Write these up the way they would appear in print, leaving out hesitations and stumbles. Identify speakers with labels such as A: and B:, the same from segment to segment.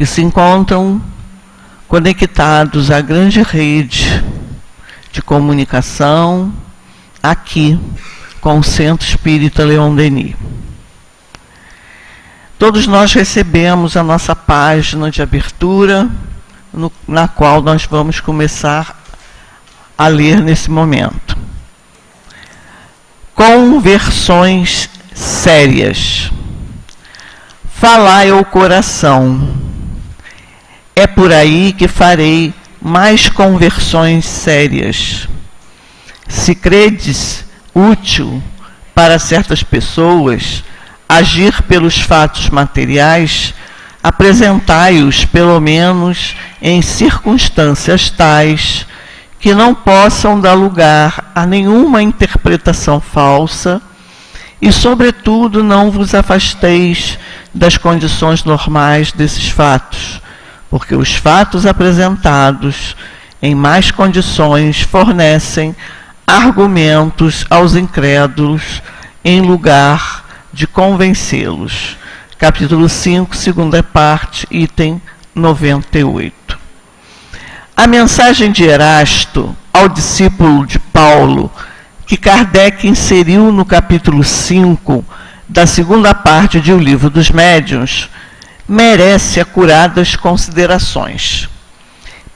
A: que se encontram conectados à grande rede de comunicação aqui com o Centro Espírita Leon Denis. Todos nós recebemos a nossa página de abertura, na qual nós vamos começar a ler nesse momento. Conversões sérias. Falai ao coração. É por aí que farei mais conversões sérias. Se credes útil para certas pessoas agir pelos fatos materiais, apresentai-os pelo menos em circunstâncias tais que não possam dar lugar a nenhuma interpretação falsa e, sobretudo, não vos afasteis das condições normais desses fatos, porque os fatos apresentados em mais condições fornecem argumentos aos incrédulos em lugar de convencê-los. Capítulo 5, segunda parte, item 98. A mensagem de Erasto ao discípulo de Paulo, que Kardec inseriu no capítulo 5 da segunda parte de O Livro dos Médiuns, merece acuradas considerações.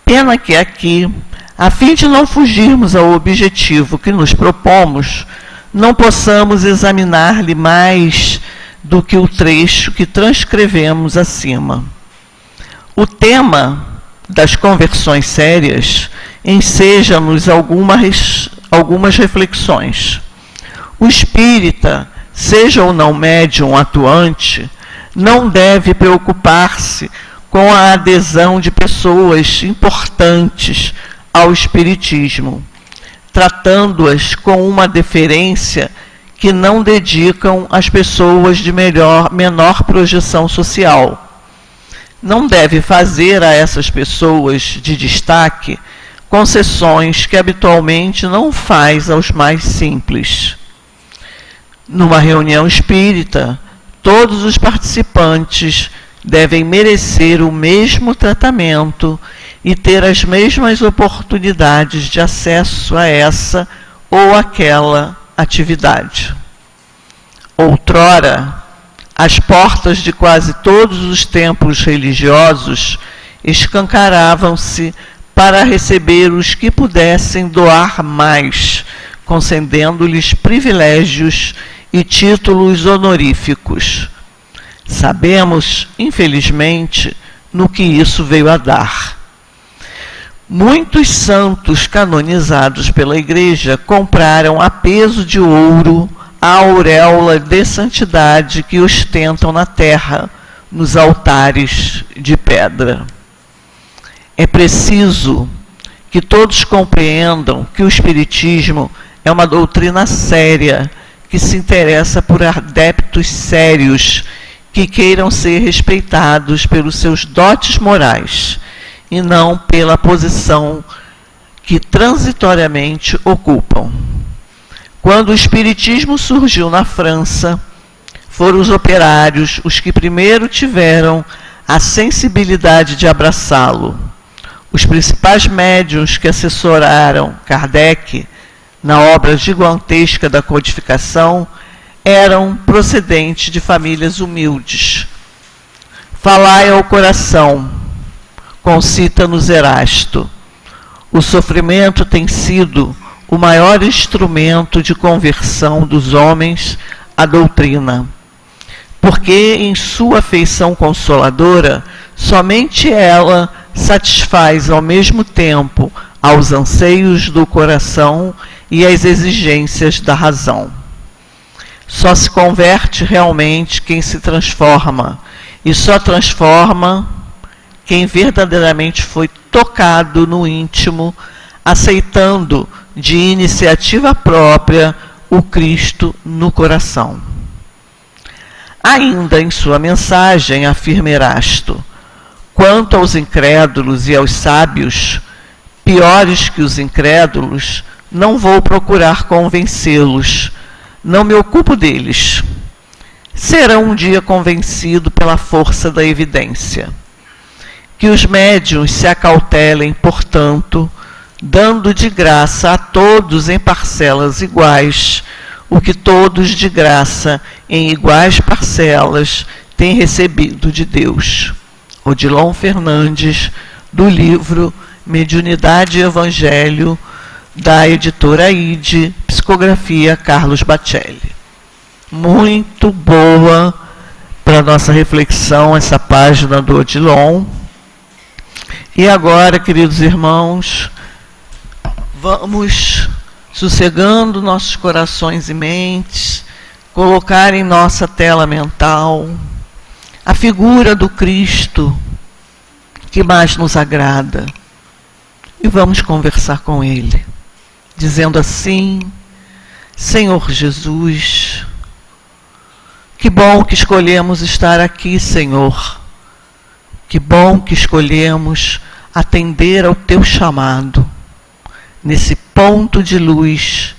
A: Pena que aqui, a fim de não fugirmos ao objetivo que nos propomos, não possamos examinar-lhe mais do que o trecho que transcrevemos acima. O tema das conversões sérias enseja-nos algumas reflexões. O espírita, seja ou não médium atuante, não deve preocupar-se com a adesão de pessoas importantes ao espiritismo, tratando-as com uma deferência que não dedicam às pessoas de menor projeção social. Não deve fazer a essas pessoas de destaque concessões que habitualmente não faz aos mais simples. Numa reunião espírita, todos os participantes devem merecer o mesmo tratamento e ter as mesmas oportunidades de acesso a essa ou aquela atividade. Outrora, as portas de quase todos os templos religiosos escancaravam-se para receber os que pudessem doar mais, concedendo-lhes privilégios e títulos honoríficos. Sabemos, infelizmente, no que isso veio a dar. Muitos santos canonizados pela Igreja compraram a peso de ouro a auréola de santidade que ostentam na terra, nos altares de pedra. É preciso que todos compreendam que o Espiritismo é uma doutrina séria, que se interessa por adeptos sérios, que queiram ser respeitados pelos seus dotes morais, e não pela posição que transitoriamente ocupam. Quando o Espiritismo surgiu na França, foram os operários os que primeiro tiveram a sensibilidade de abraçá-lo. Os principais médiuns que assessoraram Kardec na obra gigantesca da codificação eram procedentes de famílias humildes. Falai ao coração, concita-nos Erasto. O sofrimento tem sido o maior instrumento de conversão dos homens à doutrina, porque em sua feição consoladora, somente ela satisfaz ao mesmo tempo aos anseios do coração e às exigências da razão. Só se converte realmente quem se transforma, e só transforma quem verdadeiramente foi tocado no íntimo, aceitando de iniciativa própria o Cristo no coração. Ainda em sua mensagem afirma Erasto: quanto aos incrédulos e aos sábios, piores que os incrédulos, não vou procurar convencê-los, não me ocupo deles. Serão um dia convencidos pela força da evidência. Que os médiuns se acautelem, portanto, dando de graça a todos em parcelas iguais, o que todos de graça em iguais parcelas têm recebido de Deus. Odilon Fernandes, do livro Mediunidade e Evangelho, da editora ID, psicografia Carlos Bacelli. Muito boa para nossa reflexão essa página do Odilon. E agora, queridos irmãos, vamos sossegando nossos corações e mentes, colocar em nossa tela mental a figura do Cristo que mais nos agrada. E vamos conversar com Ele, dizendo assim: Senhor Jesus, que bom que escolhemos estar aqui, Senhor. Que bom que escolhemos atender ao Teu chamado, nesse ponto de luz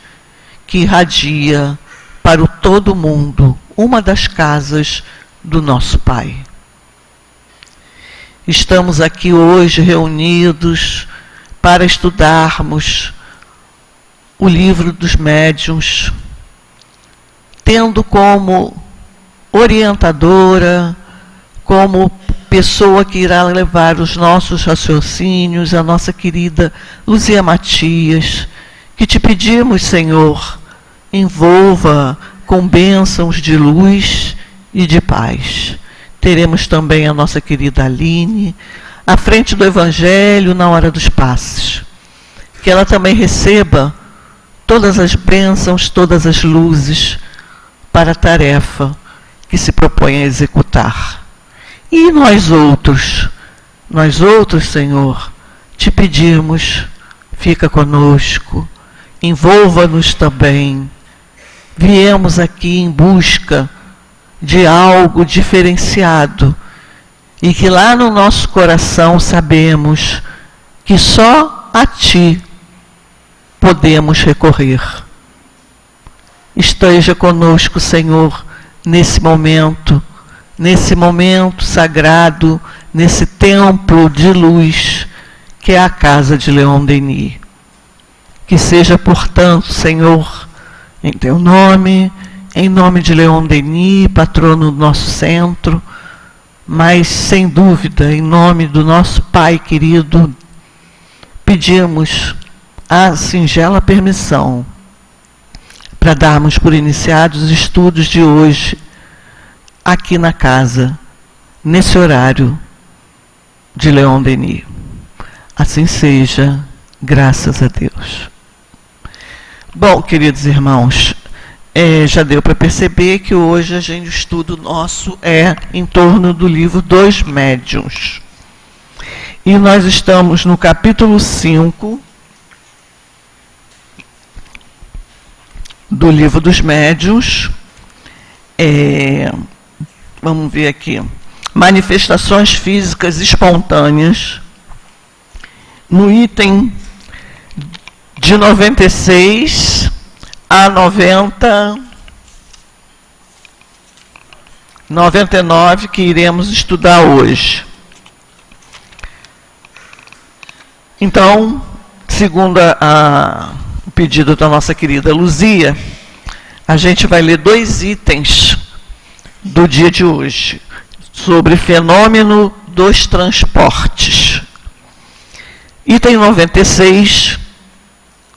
A: que irradia para o todo mundo, uma das casas do nosso Pai. Estamos aqui hoje reunidos para estudarmos o livro dos médiuns, tendo como orientadora, como pessoa que irá levar os nossos raciocínios, a nossa querida Luzia Matias, que te pedimos, Senhor, envolva com bênçãos de luz e de paz. Teremos também a nossa querida Aline, à frente do Evangelho na hora dos passes. Que ela também receba todas as bênçãos, todas as luzes para a tarefa que se propõe a executar. E nós outros, Senhor, te pedimos, fica conosco, envolva-nos também. Viemos aqui em busca de algo diferenciado e que lá no nosso coração sabemos que só a Ti podemos recorrer. Esteja conosco, Senhor, nesse momento sagrado, nesse templo de luz que é a casa de Leon Denis. Que seja, portanto, Senhor, em Teu nome, em nome de Leon Denis, patrono do nosso centro, mas, sem dúvida, em nome do nosso Pai querido, pedimos a singela permissão para darmos por iniciados os estudos de hoje, aqui na casa, nesse horário de Leon Denis. Assim seja, graças a Deus. Bom, queridos irmãos, já deu para perceber que hoje o estudo nosso é em torno do livro dos médiuns. E nós estamos no capítulo 5 do livro dos médiuns. Vamos ver aqui. Manifestações físicas espontâneas. No item de 96 a 99, que iremos estudar hoje. Então, segundo o pedido da nossa querida Luzia, a gente vai ler 2 itens do dia de hoje, sobre fenômeno dos transportes. Item 96,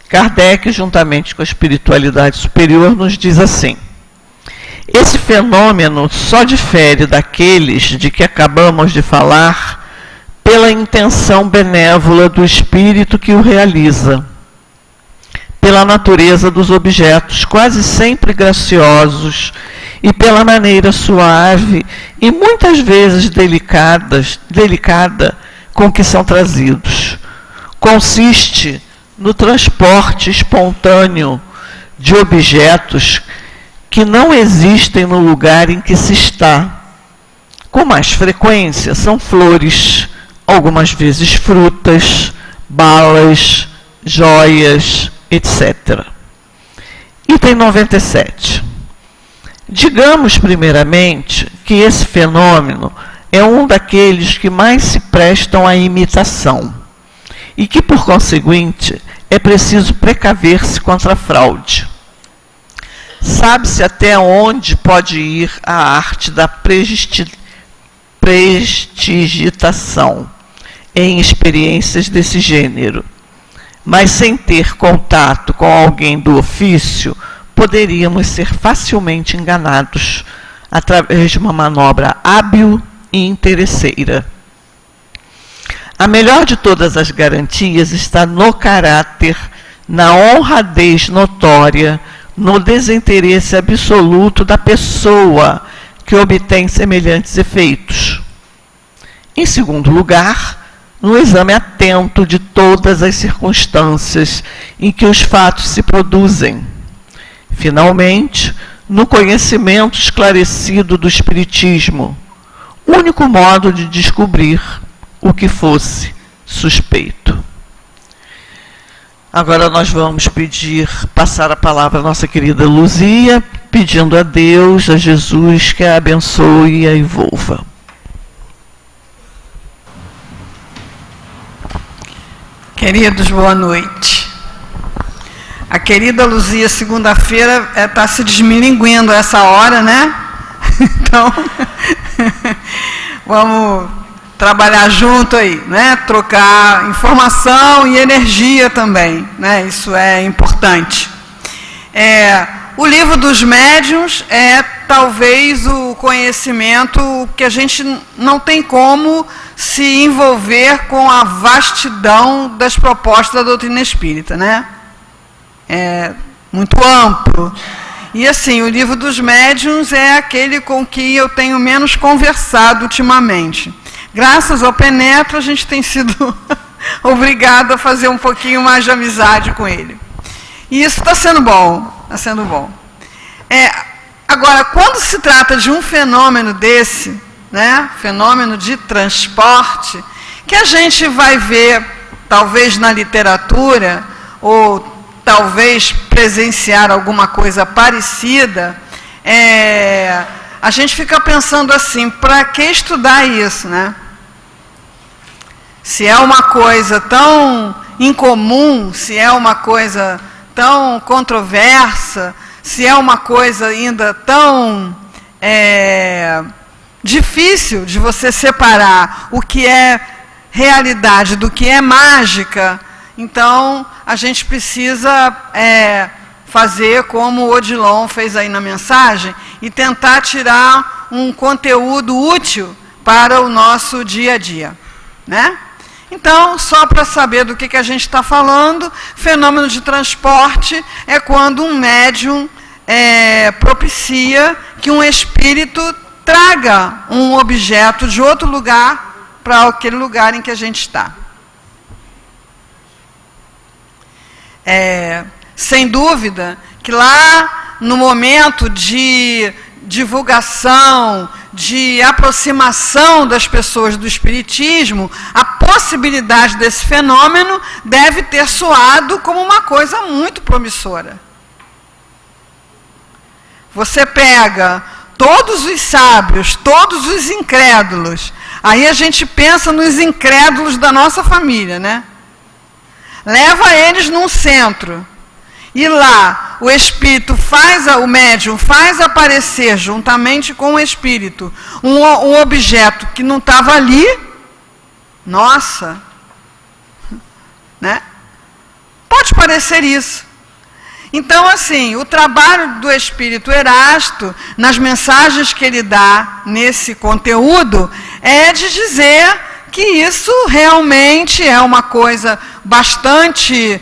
A: Kardec, juntamente com a espiritualidade superior, nos diz assim: esse fenômeno só difere daqueles de que acabamos de falar pela intenção benévola do espírito que o realiza, pela natureza dos objetos quase sempre graciosos e pela maneira suave e muitas vezes delicada com que são trazidos. Consiste no transporte espontâneo de objetos que não existem no lugar em que se está. Com mais frequência, são flores, algumas vezes frutas, balas, joias, etc. Item 97. Digamos, primeiramente, que esse fenômeno é um daqueles que mais se prestam à imitação e que, por conseguinte, é preciso precaver-se contra a fraude. Sabe-se até onde pode ir a arte da prestigitação em experiências desse gênero, mas sem ter contato com alguém do ofício, poderíamos ser facilmente enganados através de uma manobra hábil e interesseira. A melhor de todas as garantias está no caráter, na honradez notória, no desinteresse absoluto da pessoa que obtém semelhantes efeitos. Em segundo lugar, no exame atento de todas as circunstâncias em que os fatos se produzem. Finalmente, no conhecimento esclarecido do Espiritismo, único modo de descobrir o que fosse suspeito. Agora nós vamos passar a palavra à nossa querida Luzia, pedindo a Deus, a Jesus, que a abençoe e a envolva.
B: Queridos, boa noite. A querida Luzia, segunda-feira, está se desmilinguindo a essa hora, né? Então, vamos trabalhar junto aí, né? Trocar informação e energia também, né? Isso é importante. O livro dos médiuns é talvez o conhecimento que a gente não tem como se envolver com a vastidão das propostas da doutrina espírita, né? É muito amplo. E assim, o livro dos médiuns é aquele com que eu tenho menos conversado ultimamente. Graças ao Penetro, a gente tem sido obrigado a fazer um pouquinho mais de amizade com ele. E isso está sendo bom, está sendo bom. Agora, quando se trata de um fenômeno desse, né, fenômeno de transporte, que a gente vai ver, talvez na literatura, ou talvez presenciar alguma coisa parecida, a gente fica pensando assim, para que estudar isso, né? Se é uma coisa tão incomum, se é uma coisa tão controversa, se é uma coisa ainda tão difícil de você separar o que é realidade do que é mágica, então a gente precisa fazer como o Odilon fez aí na mensagem e tentar tirar um conteúdo útil para o nosso dia a dia, né? Então, só para saber do que a gente está falando, fenômeno de transporte é quando um médium propicia que um espírito traga um objeto de outro lugar para aquele lugar em que a gente está. Sem dúvida que lá no momento de divulgação, de aproximação das pessoas do Espiritismo, a possibilidade desse fenômeno deve ter soado como uma coisa muito promissora. Você pega todos os sábios, todos os incrédulos, aí a gente pensa nos incrédulos da nossa família, né? Leva eles num centro, e lá o espírito o médium faz aparecer, juntamente com o espírito, um objeto que não estava ali. Nossa! Né? Pode parecer isso. Então, assim, o trabalho do espírito Erasto, nas mensagens que ele dá nesse conteúdo, é de dizer que isso realmente é uma coisa bastante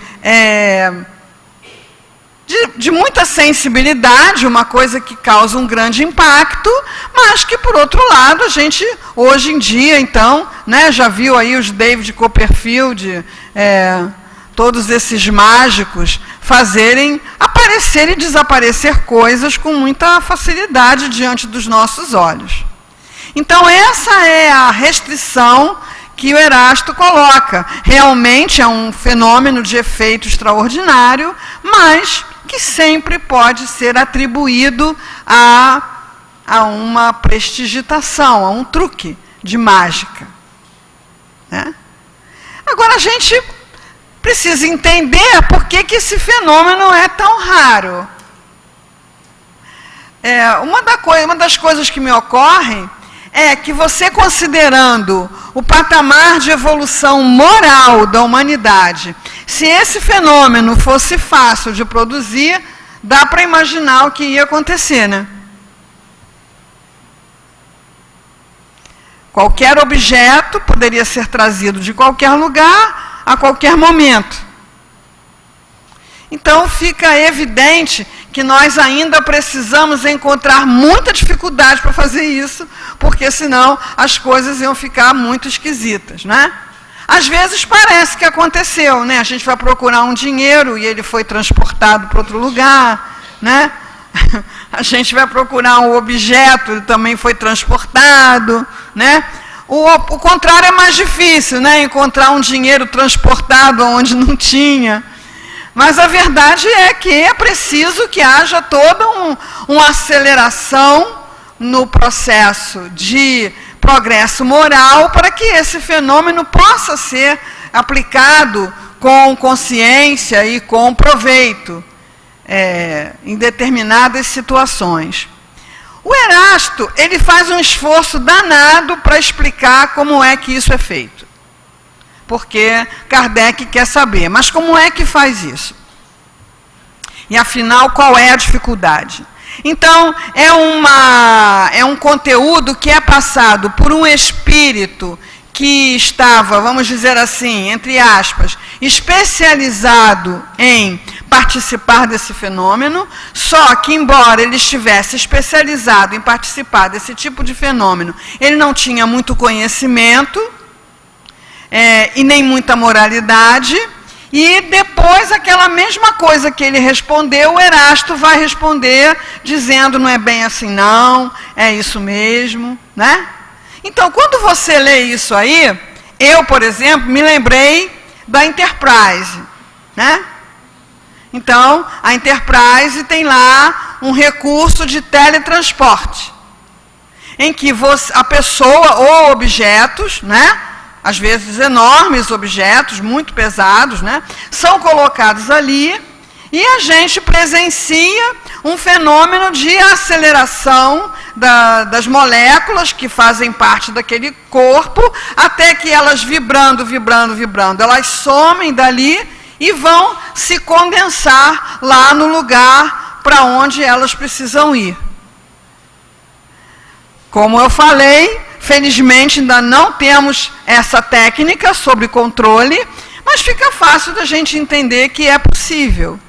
B: de muita sensibilidade, uma coisa que causa um grande impacto, mas que, por outro lado, a gente, hoje em dia, então, né, já viu aí os David Copperfield, todos esses mágicos, fazerem aparecer e desaparecer coisas com muita facilidade diante dos nossos olhos. Então, essa é a restrição que o Erasto coloca. Realmente é um fenômeno de efeito extraordinário, mas que sempre pode ser atribuído a uma prestigitação, a um truque, de mágica, né? Agora, a gente precisa entender por que esse fenômeno é tão raro. Uma das coisas que me ocorrem é que você, considerando o patamar de evolução moral da humanidade, se esse fenômeno fosse fácil de produzir, dá para imaginar o que ia acontecer, né? Qualquer objeto poderia ser trazido de qualquer lugar, a qualquer momento. Então, fica evidente que nós ainda precisamos encontrar muita dificuldade para fazer isso, porque senão as coisas iam ficar muito esquisitas, né? Às vezes parece que aconteceu, né? A gente vai procurar um dinheiro e ele foi transportado para outro lugar, né? A gente vai procurar um objeto, ele também foi transportado, né? O contrário é mais difícil, né? Encontrar um dinheiro transportado onde não tinha. Mas a verdade é que é preciso que haja toda uma aceleração no processo de progresso moral para que esse fenômeno possa ser aplicado com consciência e com proveito em determinadas situações. O Erasto, ele faz um esforço danado para explicar como é que isso é feito. Porque Kardec quer saber, mas como é que faz isso? E afinal, qual é a dificuldade? Então, é um conteúdo que é passado por um espírito que estava, vamos dizer assim, entre aspas, especializado em participar desse fenômeno, só que, embora ele estivesse especializado em participar desse tipo de fenômeno, ele não tinha muito conhecimento, e nem muita moralidade, e depois aquela mesma coisa que ele respondeu, o Erasto vai responder dizendo, não é bem assim não, é isso mesmo, né? Então, quando você lê isso aí, eu, por exemplo, me lembrei da Enterprise, né? Então, a Enterprise tem lá um recurso de teletransporte, em que a pessoa ou objetos, né? Às vezes enormes objetos, muito pesados, né, são colocados ali e a gente presencia um fenômeno de aceleração das moléculas que fazem parte daquele corpo, até que elas vibrando, elas somem dali e vão se condensar lá no lugar para onde elas precisam ir. Como eu falei, felizmente ainda não temos essa técnica sobre controle, mas fica fácil da gente entender que é possível.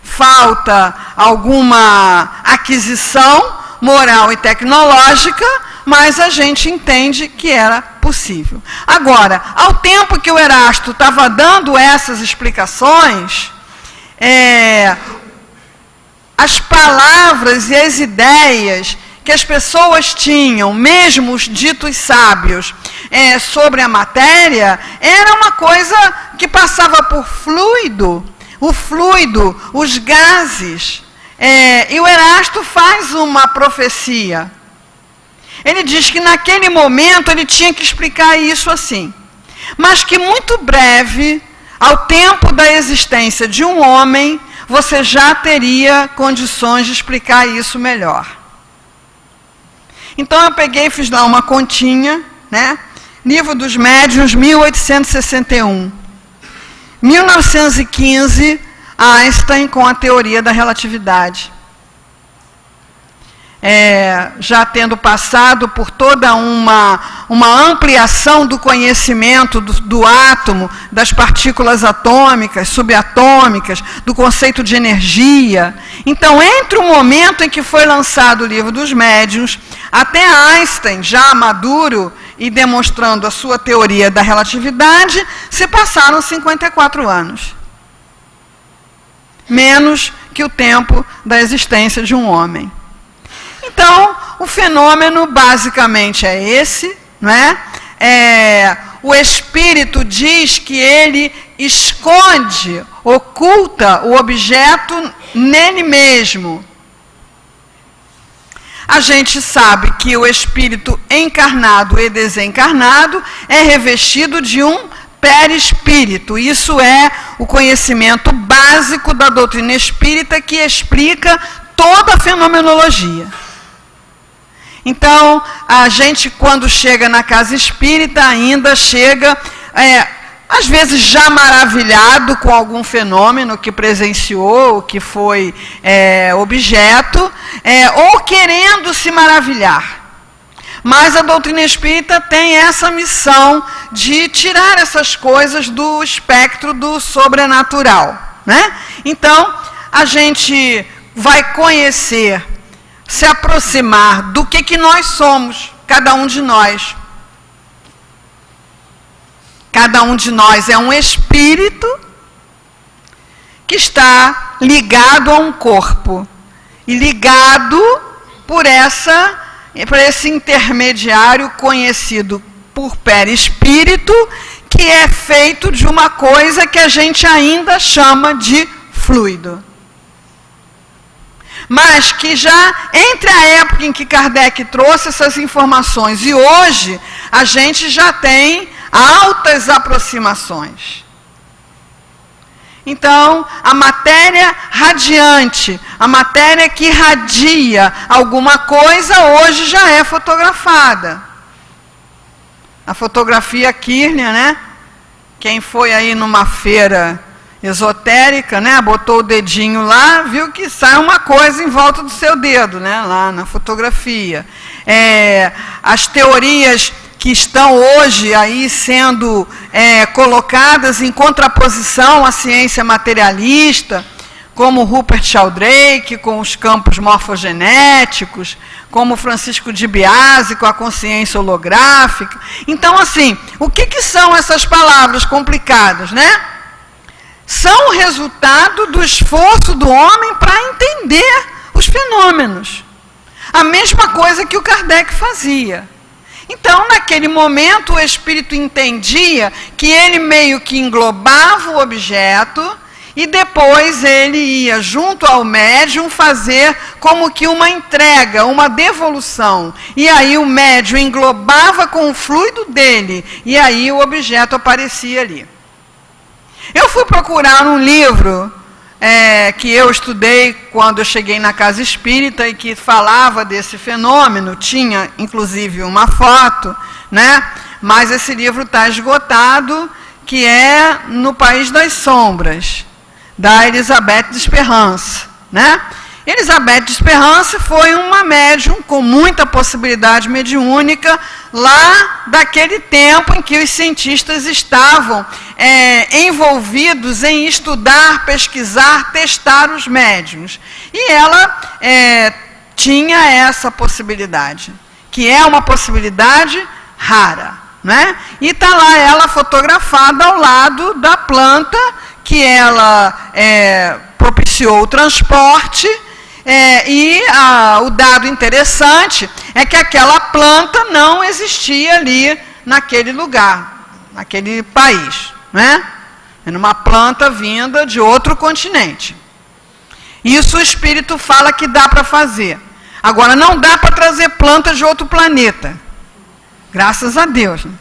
B: Falta alguma aquisição moral e tecnológica, mas a gente entende que era possível. Agora, ao tempo que o Erasto estava dando essas explicações, as palavras e as ideias que as pessoas tinham, mesmo os ditos sábios, sobre a matéria, era uma coisa que passava por fluido, o fluido, os gases. E o Erasto faz uma profecia. Ele diz que naquele momento ele tinha que explicar isso assim, mas que muito breve, ao tempo da existência de um homem, você já teria condições de explicar isso melhor. Então eu peguei e fiz lá uma continha, né? Livro dos Médiuns, 1861. 1915, Einstein com a teoria da relatividade. Já tendo passado por toda uma ampliação do conhecimento do átomo, das partículas atômicas, subatômicas, do conceito de energia. Então, entre o momento em que foi lançado o Livro dos Médiuns, até Einstein, já maduro e demonstrando a sua teoria da relatividade, se passaram 54 anos. Menos que o tempo da existência de um homem. Então, o fenômeno basicamente é esse, não é? O espírito diz que ele esconde, oculta o objeto nele mesmo. a gente sabe que o espírito encarnado e desencarnado é revestido de um perispírito. Isso é o conhecimento básico da doutrina espírita que explica toda a fenomenologia. Então, a gente, quando chega na casa espírita, ainda chega, às vezes já maravilhado com algum fenômeno que presenciou, que foi objeto, ou querendo se maravilhar. Mas a doutrina espírita tem essa missão de tirar essas coisas do espectro do sobrenatural, né? Então, a gente vai conhecer, se aproximar do que nós somos, cada um de nós. Cada um de nós é um espírito que está ligado a um corpo e ligado por esse intermediário conhecido por perispírito, que é feito de uma coisa que a gente ainda chama de fluido. Mas que já, entre a época em que Kardec trouxe essas informações e hoje, a gente já tem altas aproximações. Então, a matéria radiante, a matéria que irradia alguma coisa, hoje já é fotografada. A fotografia Kirlian, né? Quem foi aí numa feira esotérica, né? Botou o dedinho lá, viu que sai uma coisa em volta do seu dedo, né? Lá na fotografia. As teorias que estão hoje aí sendo colocadas em contraposição à ciência materialista, como Rupert Sheldrake, com os campos morfogenéticos, como Francisco de Biase, com a consciência holográfica. Então, assim, o que são essas palavras complicadas, né? São o resultado do esforço do homem para entender os fenômenos. A mesma coisa que o Kardec fazia. Então, naquele momento, o espírito entendia que ele meio que englobava o objeto e depois ele ia, junto ao médium, fazer como que uma entrega, uma devolução. E aí o médium englobava com o fluido dele e aí o objeto aparecia ali. Eu fui procurar um livro que eu estudei quando eu cheguei na casa espírita e que falava desse fenômeno, tinha inclusive uma foto, né? Mas esse livro está esgotado, que é No País das Sombras, da Elisabeth Desperance, né? Elisabeth Desperance foi uma médium com muita possibilidade mediúnica lá daquele tempo em que os cientistas estavam envolvidos em estudar, pesquisar, testar os médiuns. E ela tinha essa possibilidade, que é uma possibilidade rara, né? E está lá ela fotografada ao lado da planta que ela propiciou o transporte. O dado interessante é que aquela planta não existia ali naquele lugar, naquele país, né? Era uma planta vinda de outro continente. Isso o espírito fala que dá para fazer. Agora, não dá para trazer plantas de outro planeta. Graças a Deus, né?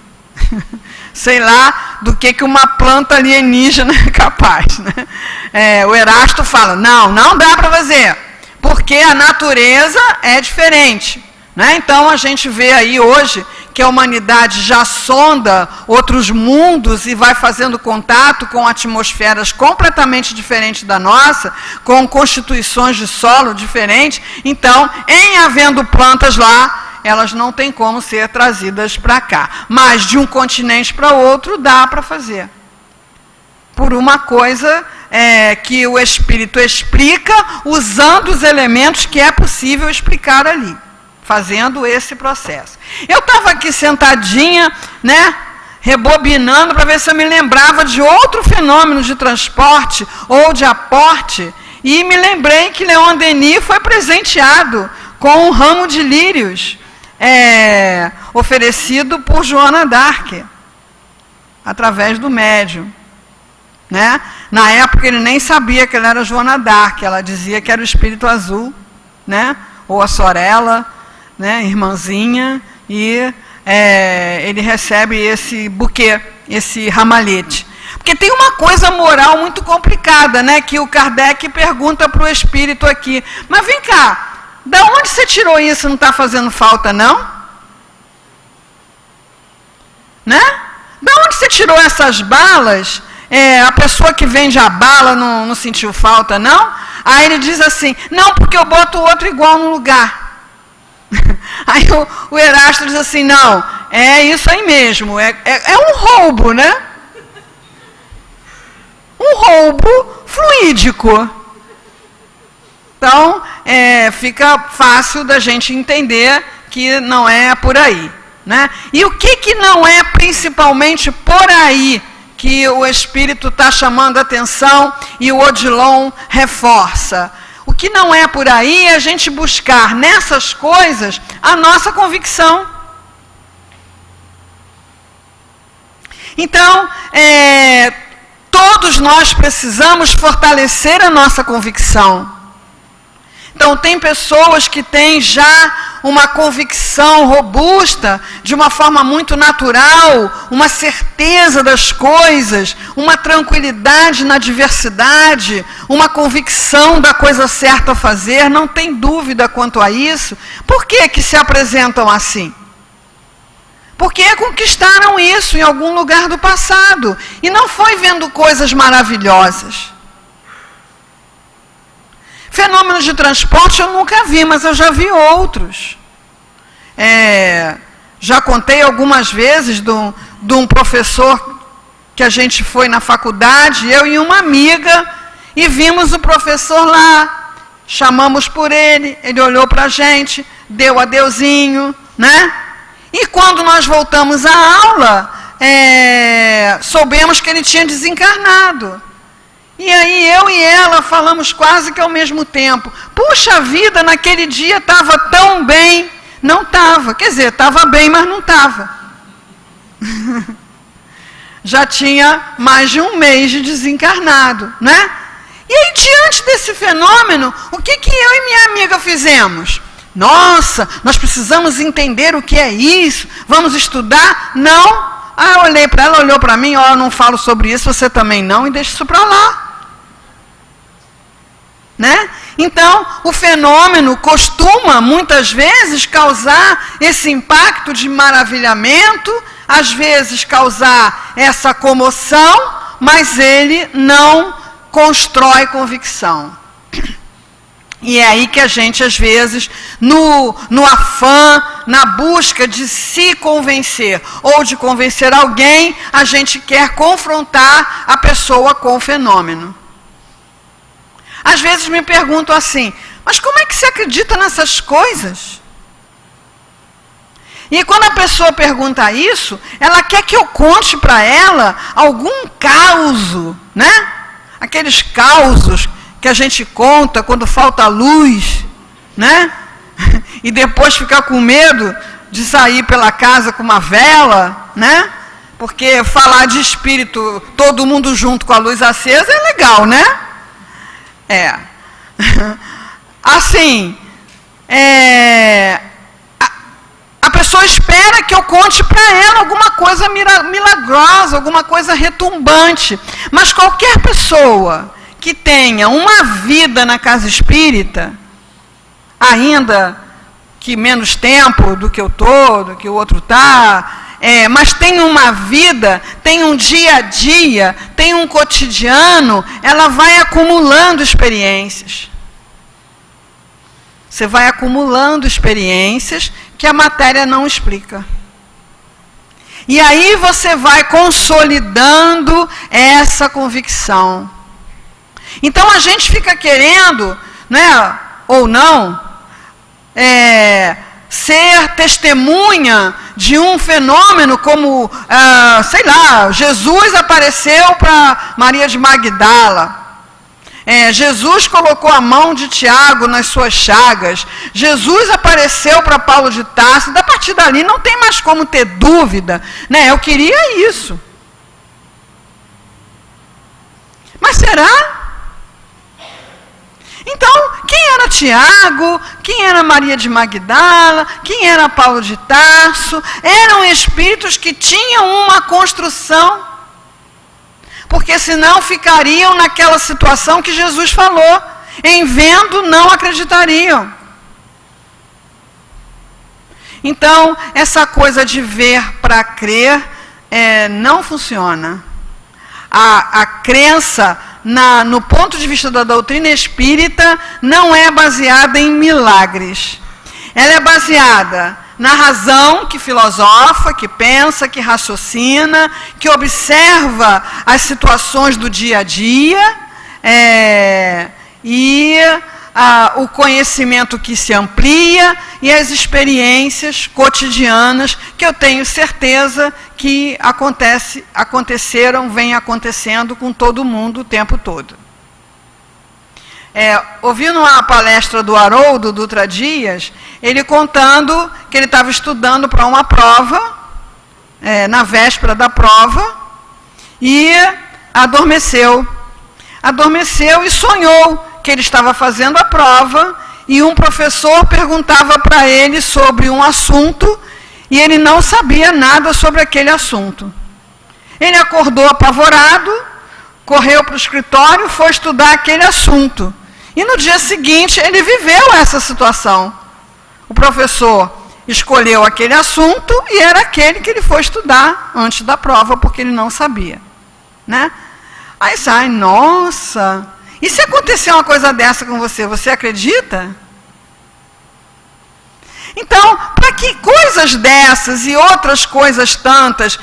B: Sei lá do que uma planta alienígena é capaz, né? O Erasto fala, não dá para fazer, porque a natureza é diferente, né? Então a gente vê aí hoje que a humanidade já sonda outros mundos e vai fazendo contato com atmosferas completamente diferentes da nossa, com constituições de solo diferentes. Então, em havendo plantas lá, elas não têm como ser trazidas para cá. Mas de um continente para outro dá para fazer. Por uma coisa que o espírito explica usando os elementos que é possível explicar ali, fazendo esse processo. Eu estava aqui sentadinha, né, rebobinando para ver se eu me lembrava de outro fenômeno de transporte ou de aporte, e me lembrei que Leon Denis foi presenteado com um ramo de lírios oferecido por Joana d'Arc, através do médium. Né? Na época ele nem sabia que ela era Joana d'Arc, ela dizia que era o espírito azul, né? Ou a Sorella, né, irmãzinha, e ele recebe esse buquê, esse ramalhete. Porque tem uma coisa moral muito complicada, né, que o Kardec pergunta para o espírito aqui. Mas vem cá, da onde você tirou isso? Não está fazendo falta, não? Né? Da onde você tirou essas balas? A pessoa que vende a bala não sentiu falta, não? Aí ele diz assim, não, porque eu boto o outro igual no lugar. Aí o Erasto diz assim, não, é isso aí mesmo, é um roubo, né? Um roubo fluídico. Então, fica fácil da gente entender que não é por aí, né? E o que não é principalmente por aí que o Espírito está chamando a atenção e o Odilon reforça? O que não é por aí é a gente buscar nessas coisas a nossa convicção. Então, todos nós precisamos fortalecer a nossa convicção. Então, tem pessoas que têm já uma convicção robusta, de uma forma muito natural, uma certeza das coisas, uma tranquilidade na diversidade, uma convicção da coisa certa a fazer, não tem dúvida quanto a isso. Por que se apresentam assim? Porque conquistaram isso em algum lugar do passado, e não foi vendo coisas maravilhosas. Fenômenos de transporte eu nunca vi, mas eu já vi outros. Já contei algumas vezes de um professor que a gente foi na faculdade, eu e uma amiga, e vimos o professor lá, chamamos por ele olhou para a gente, deu adeuzinho, né? E quando nós voltamos à aula, soubemos que ele tinha desencarnado. E aí eu e ela falamos quase que ao mesmo tempo. Puxa vida, naquele dia estava tão bem. Não estava, quer dizer, estava bem, mas não estava. Já tinha mais de um mês de desencarnado, né? E aí, diante desse fenômeno, o que eu e minha amiga fizemos? Nossa, nós precisamos entender o que é isso, vamos estudar? Não. Eu olhei para ela, olhou para mim, eu não falo sobre isso, você também não, e deixa isso para lá. Né? Então, o fenômeno costuma, muitas vezes, causar esse impacto de maravilhamento, às vezes causar essa comoção, mas ele não constrói convicção. E é aí que a gente, às vezes, no afã, na busca de se convencer, ou de convencer alguém, a gente quer confrontar a pessoa com o fenômeno. Às vezes me perguntam assim, mas como é que você acredita nessas coisas? E quando a pessoa pergunta isso, ela quer que eu conte para ela algum causo, né? Aqueles causos que a gente conta quando falta luz, né? E depois ficar com medo de sair pela casa com uma vela, né? Porque falar de espírito, todo mundo junto com a luz acesa, é legal, né? Assim, a pessoa espera que eu conte para ela alguma coisa milagrosa, alguma coisa retumbante. Mas qualquer pessoa que tenha uma vida na casa espírita, ainda que menos tempo do que eu estou, do que o outro está, mas tem uma vida, tem um dia a dia, tem um cotidiano, ela vai acumulando experiências. Você vai acumulando experiências que a matéria não explica. E aí você vai consolidando essa convicção. Então a gente fica querendo, né, ou não, ser testemunha de um fenômeno como, sei lá, Jesus apareceu para Maria de Magdala. Jesus colocou a mão de Tiago nas suas chagas. Jesus apareceu para Paulo de Tarso. A partir dali não tem mais como ter dúvida, né? Eu queria isso. Mas será? Então, quem era Tiago? Quem era Maria de Magdala? Quem era Paulo de Tarso? Eram espíritos que tinham uma construção, porque senão ficariam naquela situação que Jesus falou: em vendo não acreditariam. Então, essa coisa de ver para crer não funciona. A crença, no ponto de vista da doutrina espírita, não é baseada em milagres. Ela é baseada na razão que filosofa, que pensa, que raciocina, que observa as situações do dia a dia, o conhecimento que se amplia e as experiências cotidianas que eu tenho certeza que aconteceram, vêm acontecendo com todo mundo o tempo todo. Ouvindo a palestra do Haroldo Dutra Dias, ele contando que ele estava estudando para uma prova, na véspera da prova, e adormeceu. Adormeceu e sonhou que ele estava fazendo a prova e um professor perguntava para ele sobre um assunto e ele não sabia nada sobre aquele assunto. Ele acordou apavorado, correu para o escritório, foi estudar aquele assunto. E no dia seguinte ele viveu essa situação. O professor escolheu aquele assunto e era aquele que ele foi estudar antes da prova, porque ele não sabia, né? Aí sai, nossa, e se acontecer uma coisa dessa com você, você acredita? Então, para que coisas dessas e outras coisas tantas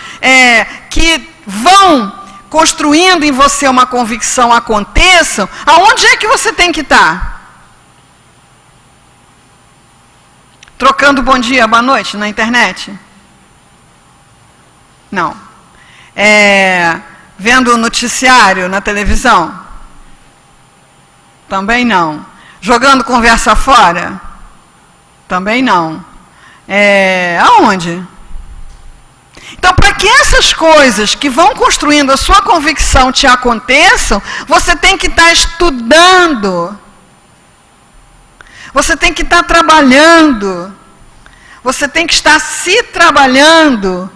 B: que vão construindo em você uma convicção aconteçam, aonde é que você tem que estar? Trocando bom dia, boa noite na internet? Não. Vendo o noticiário na televisão? Também não. Jogando conversa fora? Também não. Aonde? Então, para que essas coisas que vão construindo a sua convicção te aconteçam, você tem que estar estudando. Você tem que estar trabalhando. Você tem que estar se trabalhando.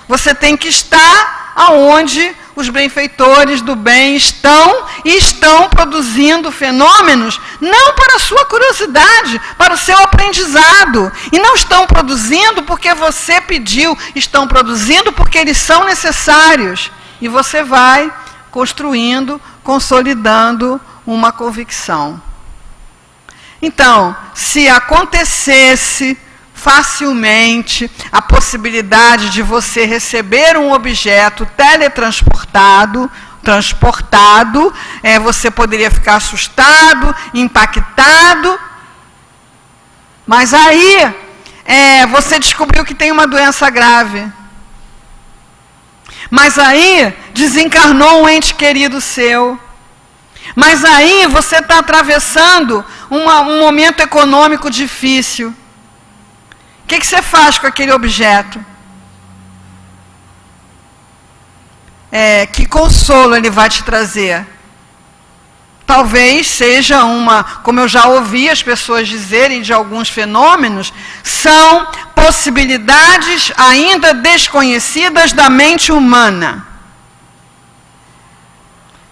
B: Você tem que estar aonde os benfeitores do bem estão e estão produzindo fenômenos, não para a sua curiosidade, para o seu aprendizado. E não estão produzindo porque você pediu, estão produzindo porque eles são necessários. E você vai construindo, consolidando uma convicção. Então, se acontecesse facilmente a possibilidade de você receber um objeto teletransportado, você poderia ficar assustado, impactado, mas aí você descobriu que tem uma doença grave. Mas aí desencarnou um ente querido seu. Mas aí você está atravessando um momento econômico difícil. O que você faz com aquele objeto? Que consolo ele vai te trazer? Talvez seja como eu já ouvi as pessoas dizerem de alguns fenômenos, são possibilidades ainda desconhecidas da mente humana.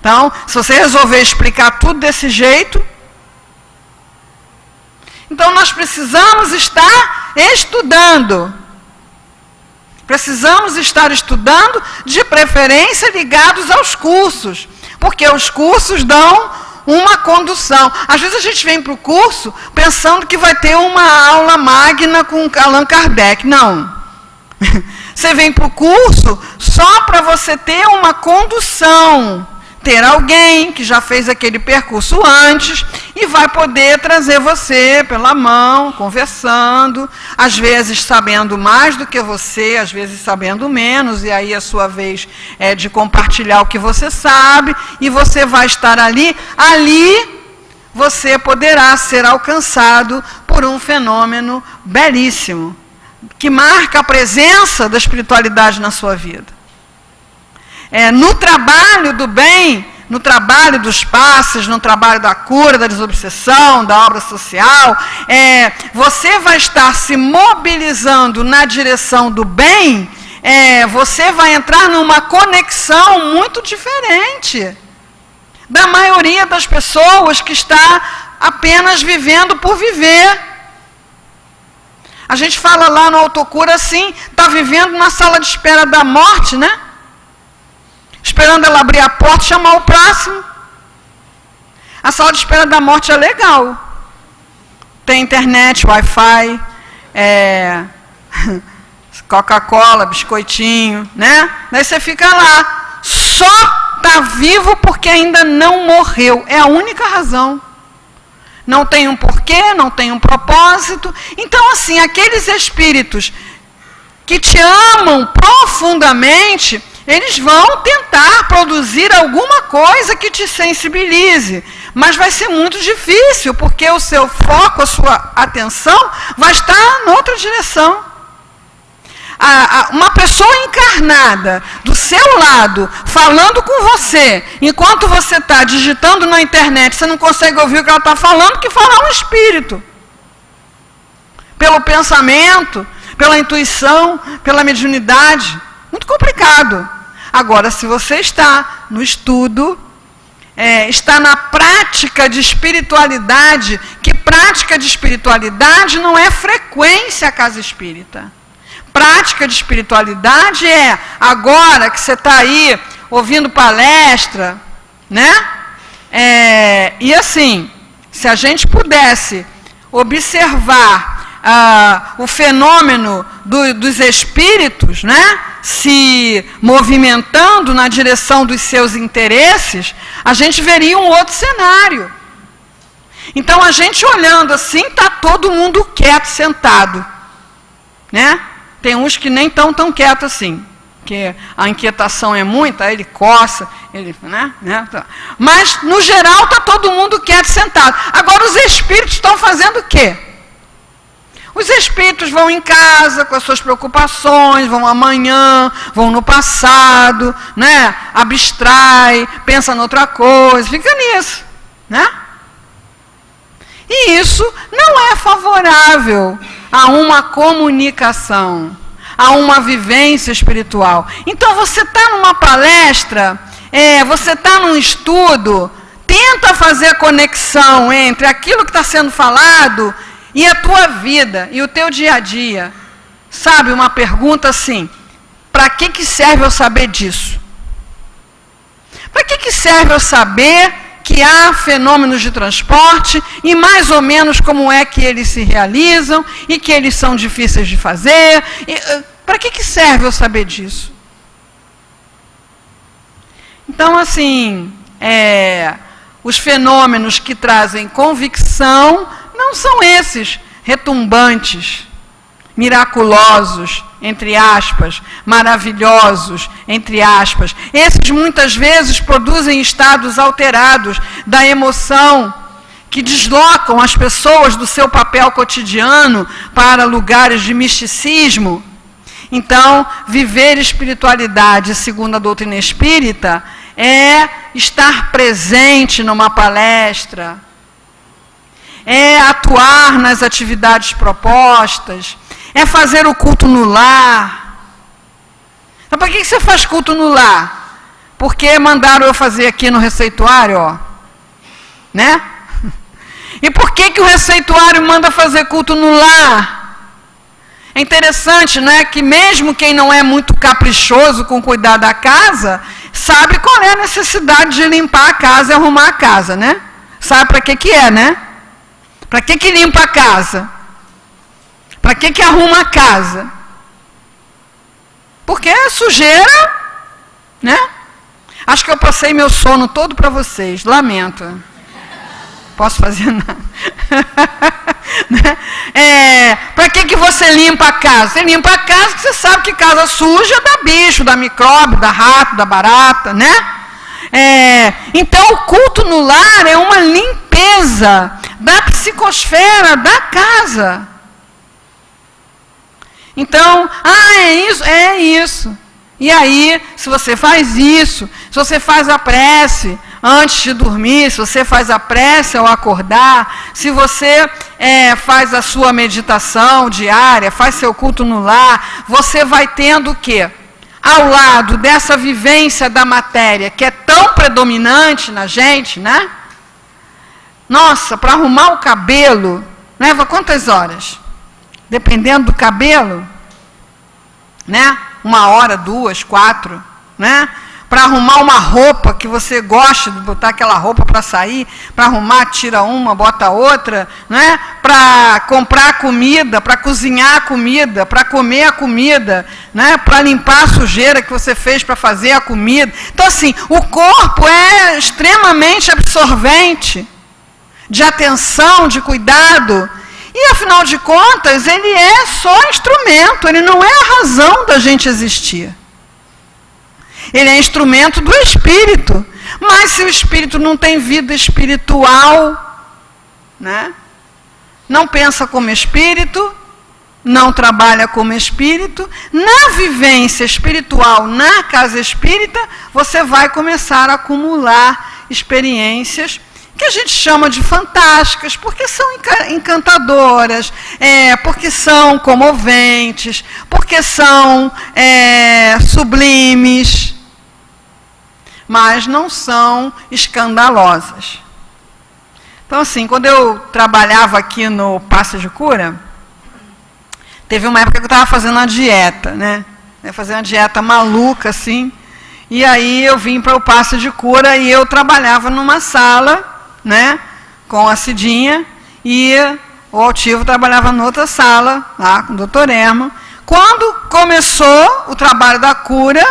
B: Então, se você resolver explicar tudo desse jeito, então nós precisamos estar estudando. Precisamos estar estudando, de preferência ligados aos cursos, porque os cursos dão uma condução. Às vezes a gente vem para o curso pensando que vai ter uma aula magna com Allan Kardec. Não. Você vem para o curso só para você ter uma condução. Ter alguém que já fez aquele percurso antes e vai poder trazer você pela mão, conversando, às vezes sabendo mais do que você, às vezes sabendo menos, e aí a sua vez é de compartilhar o que você sabe, e você vai estar ali você poderá ser alcançado por um fenômeno belíssimo, que marca a presença da espiritualidade na sua vida. No trabalho do bem, no trabalho dos passes, no trabalho da cura, da desobsessão, da obra social, você vai estar se mobilizando na direção do bem, você vai entrar numa conexão muito diferente da maioria das pessoas que está apenas vivendo por viver. A gente fala lá no Autocura assim, está vivendo na sala de espera da morte, né? Esperando ela abrir a porta e chamar o próximo. A sala de espera da morte é legal. Tem internet, Wi-Fi, Coca-Cola, biscoitinho, né? Daí você fica lá. Só está vivo porque ainda não morreu. É a única razão. Não tem um porquê, não tem um propósito. Então, assim, aqueles espíritos que te amam profundamente, eles vão tentar produzir alguma coisa que te sensibilize. Mas vai ser muito difícil, porque o seu foco, a sua atenção, vai estar em outra direção. Uma pessoa encarnada do seu lado, falando com você, enquanto você está digitando na internet, você não consegue ouvir o que ela está falando, que falar um espírito. Pelo pensamento, pela intuição, pela mediunidade. Muito complicado. Agora, se você está no estudo, está na prática de espiritualidade, que prática de espiritualidade não é frequência a casa espírita. Prática de espiritualidade agora que você está aí ouvindo palestra, né? E assim, se a gente pudesse observar o fenômeno dos espíritos, né? Se movimentando na direção dos seus interesses, a gente veria um outro cenário. Então, a gente olhando assim, está todo mundo quieto, sentado, né? Tem uns que nem estão tão quietos assim, porque a inquietação é muita, aí ele coça, né? Mas, no geral, está todo mundo quieto, sentado. Agora, os espíritos estão fazendo o quê? Os espíritos vão em casa com as suas preocupações, vão amanhã, vão no passado, né? Abstrai, pensa noutra coisa, fica nisso, né? E isso não é favorável a uma comunicação, a uma vivência espiritual. Então, você está numa palestra, você está num estudo, tenta fazer a conexão entre aquilo que está sendo falado e a tua vida, e o teu dia a dia. Sabe, uma pergunta assim, para que serve eu saber disso? Para que serve eu saber que há fenômenos de transporte e mais ou menos como é que eles se realizam e que eles são difíceis de fazer? Para que serve eu saber disso? Então, assim, os fenômenos que trazem convicção não são esses retumbantes, miraculosos, entre aspas, maravilhosos, entre aspas. Esses muitas vezes produzem estados alterados da emoção, que deslocam as pessoas do seu papel cotidiano para lugares de misticismo. Então, viver espiritualidade, segundo a doutrina espírita, é estar presente numa palestra, é atuar nas atividades propostas, é fazer o culto no lar. Então, para que você faz culto no lar? Porque mandaram eu fazer aqui no receituário, ó, né? E por que o receituário manda fazer culto no lar? É interessante, né, que mesmo quem não é muito caprichoso com cuidar da casa, sabe qual é a necessidade de limpar a casa e arrumar a casa, né? Sabe para que é, né? Para que limpa a casa? Para que arruma a casa? Porque é sujeira, né? Acho que eu passei meu sono todo para vocês, lamento. Posso fazer nada. Para que você limpa a casa? Você limpa a casa porque você sabe que casa suja dá bicho, dá micróbio, dá rato, dá barata, né? Então, o culto no lar é uma limpeza da psicosfera da casa. Então, é isso. E aí, se você faz isso, se você faz a prece, antes de dormir, se você faz a prece ao acordar, se você faz a sua meditação diária, faz seu culto no lar, você vai tendo o quê? Ao lado dessa vivência da matéria, que é tão predominante na gente, né? Nossa, para arrumar o cabelo, leva quantas horas? Dependendo do cabelo, né? 1 hora, 2, 4, né? Para arrumar uma roupa que você gosta de botar aquela roupa para sair, para arrumar, tira uma, bota outra, né? Para comprar comida, para cozinhar a comida, para comer a comida, né? Para limpar a sujeira que você fez para fazer a comida. Então, assim, o corpo é extremamente absorvente de atenção, de cuidado. E, afinal de contas, ele é só instrumento, ele não é a razão da gente existir. Ele é instrumento do espírito. Mas se o espírito não tem vida espiritual, né? Não pensa como espírito, não trabalha como espírito, na vivência espiritual, na casa espírita, você vai começar a acumular experiências que a gente chama de fantásticas, porque são encantadoras, porque são comoventes, porque são sublimes, mas não são escandalosas. Então, assim, quando eu trabalhava aqui no Passo de Cura, teve uma época que eu estava fazendo uma dieta, né? Fazendo uma dieta maluca, assim, e aí eu vim para o Passo de Cura e eu trabalhava numa sala, né, com a Cidinha, e o Altivo trabalhava em outra sala, lá com o Dr. Herman. Quando começou o trabalho da cura,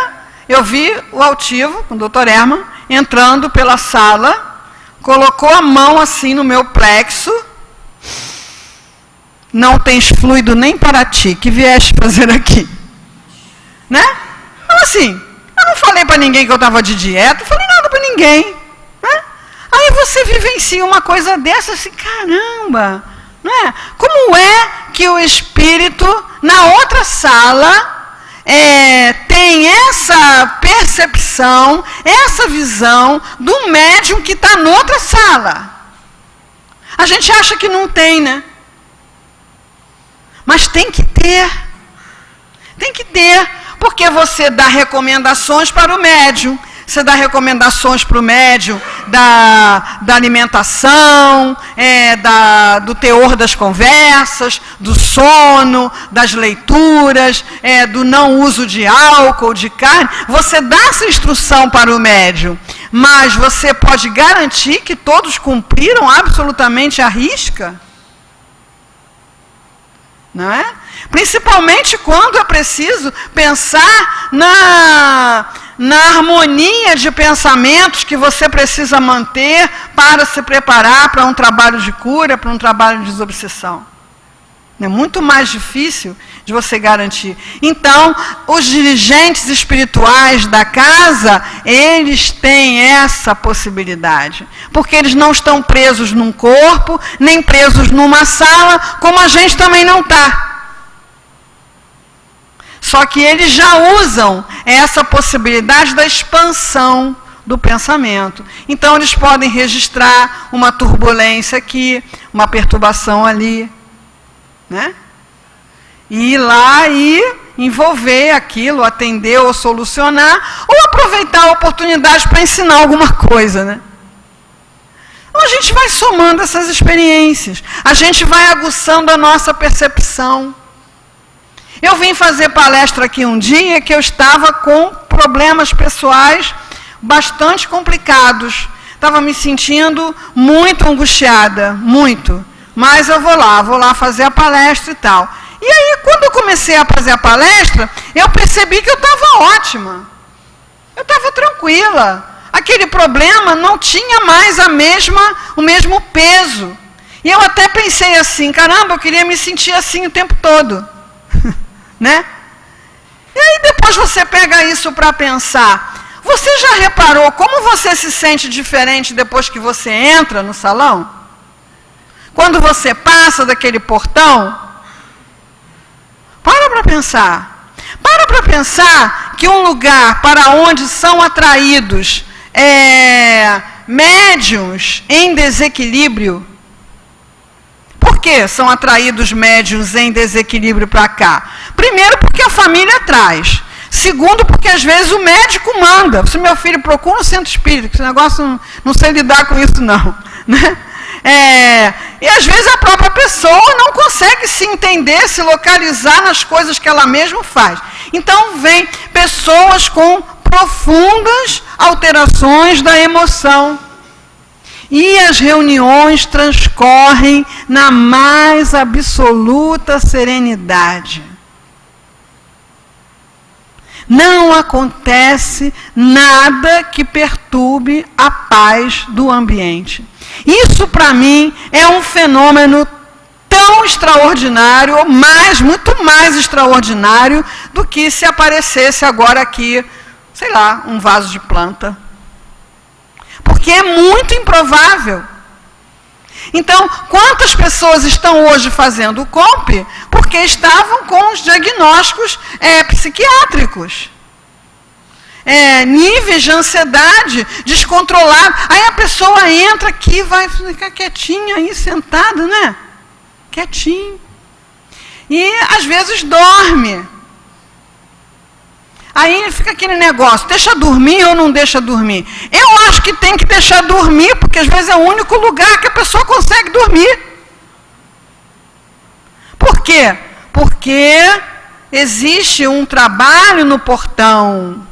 B: eu vi o Altivo, com o Dr. Herman, entrando pela sala, colocou a mão assim no meu plexo. Não tens fluido nem para ti, que vieste fazer aqui? Né? Então, assim, eu não falei para ninguém que eu estava de dieta, não falei nada para ninguém. Né? Aí você vivencia uma coisa dessa, assim, caramba, né? Como é que o espírito, na outra sala, tem essa percepção, essa visão do médium que está noutra sala? A gente acha que não tem, né? Mas tem que ter. Tem que ter, porque você dá recomendações para o médium. Você dá recomendações para o médium da alimentação, do teor das conversas, do sono, das leituras, do não uso de álcool, de carne. Você dá essa instrução para o médium, mas você pode garantir que todos cumpriram absolutamente à risca? Não é? Principalmente quando é preciso pensar na harmonia de pensamentos que você precisa manter para se preparar para um trabalho de cura, para um trabalho de desobsessão. É muito mais difícil de você garantir. Então, os dirigentes espirituais da casa, eles têm essa possibilidade. Porque eles não estão presos num corpo, nem presos numa sala, como a gente também não está. Só que eles já usam essa possibilidade da expansão do pensamento. Então, eles podem registrar uma turbulência aqui, uma perturbação ali, né? E ir lá e envolver aquilo, atender ou solucionar, ou aproveitar a oportunidade para ensinar alguma coisa, né? Então, a gente vai somando essas experiências, a gente vai aguçando a nossa percepção. Eu vim fazer palestra aqui um dia que eu estava com problemas pessoais bastante complicados. Estava me sentindo muito angustiada, muito. Mas eu vou lá fazer a palestra e tal. E aí, quando eu comecei a fazer a palestra, eu percebi que eu estava ótima. Eu estava tranquila. Aquele problema não tinha mais o mesmo peso. E eu até pensei assim, caramba, eu queria me sentir assim o tempo todo. Né? E aí depois você pega isso para pensar. Você já reparou como você se sente diferente depois que você entra no salão? Quando você passa daquele portão? Para pensar. Para pensar que um lugar para onde são atraídos médiuns em desequilíbrio. Por que são atraídos médiuns em desequilíbrio para cá? Primeiro, porque a família traz. Segundo, porque às vezes o médico manda. Se meu filho procura um centro espírita, esse negócio não sei lidar com isso não. Né? E às vezes a própria pessoa não consegue se entender, se localizar nas coisas que ela mesma faz. Então vem pessoas com profundas alterações da emoção. E as reuniões transcorrem na mais absoluta serenidade. Não acontece nada que perturbe a paz do ambiente. Isso, para mim, é um fenômeno tão extraordinário, ou muito mais extraordinário, do que se aparecesse agora aqui, sei lá, um vaso de planta. Porque é muito improvável. Então, quantas pessoas estão hoje fazendo o COMP porque estavam com os diagnósticos psiquiátricos? Níveis de ansiedade descontrolado. Aí a pessoa entra aqui, vai ficar quietinha aí, sentada, né? Quietinho. E às vezes dorme. Aí fica aquele negócio, deixa dormir ou não deixa dormir? Eu acho que tem que deixar dormir, porque às vezes é o único lugar que a pessoa consegue dormir. Por quê? Porque existe um trabalho no portão.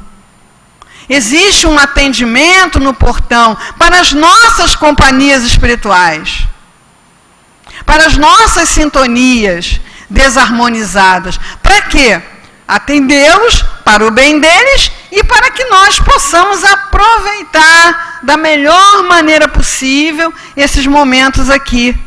B: Existe um atendimento no portão para as nossas companhias espirituais. Para as nossas sintonias desarmonizadas. Para quê? Atendê-los para o bem deles e para que nós possamos aproveitar da melhor maneira possível esses momentos aqui.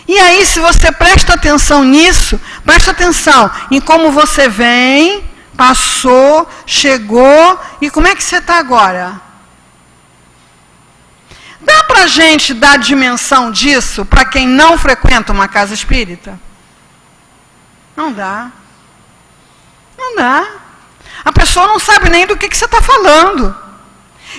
B: E aí, se você presta atenção nisso, presta atenção em como você vem, passou, chegou, e como é que você está agora? Dá para a gente dar dimensão disso para quem não frequenta uma casa espírita? Não dá. Não dá. A pessoa não sabe nem do que você está falando.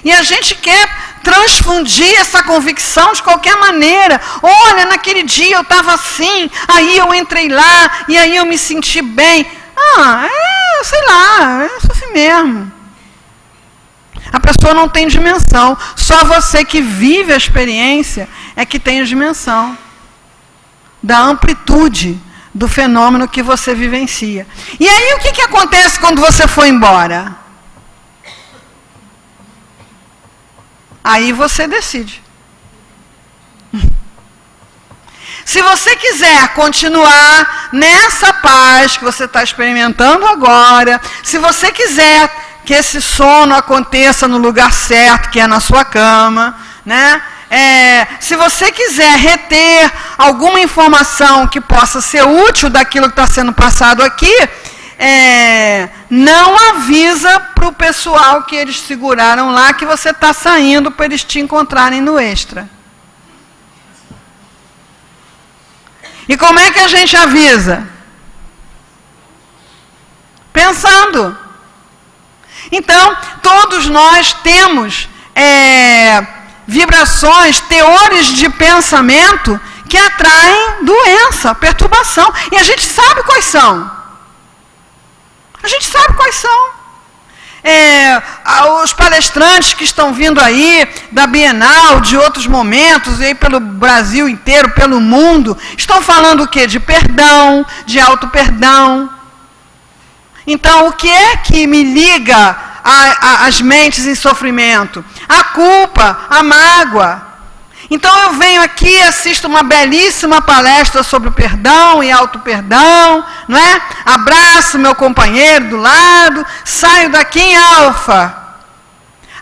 B: E a gente quer transfundir essa convicção de qualquer maneira. Olha, naquele dia eu estava assim, aí eu entrei lá, e aí eu me senti bem. Sei lá, é assim mesmo. A pessoa não tem dimensão. Só você que vive a experiência é que tem a dimensão da amplitude do fenômeno que você vivencia. E aí o que acontece quando você for embora? Aí você decide. Se você quiser continuar nessa paz que você está experimentando agora, se você quiser que esse sono aconteça no lugar certo, que é na sua cama, né? Se você quiser reter alguma informação que possa ser útil daquilo que está sendo passado aqui, não avisa para o pessoal que eles seguraram lá que você está saindo para eles te encontrarem no extra. E como é que a gente avisa? Pensando. Então, todos nós temos vibrações, teores de pensamento que atraem doença, perturbação. E a gente sabe quais são. A gente sabe quais são. Os palestrantes que estão vindo aí, da Bienal, de outros momentos, aí pelo Brasil inteiro, pelo mundo, estão falando o quê? De perdão, de auto-perdão. Então, o que é que me liga às mentes em sofrimento? A culpa, a mágoa. Então eu venho aqui e assisto uma belíssima palestra sobre o perdão e auto-perdão, não é? Abraço meu companheiro do lado, saio daqui em alfa.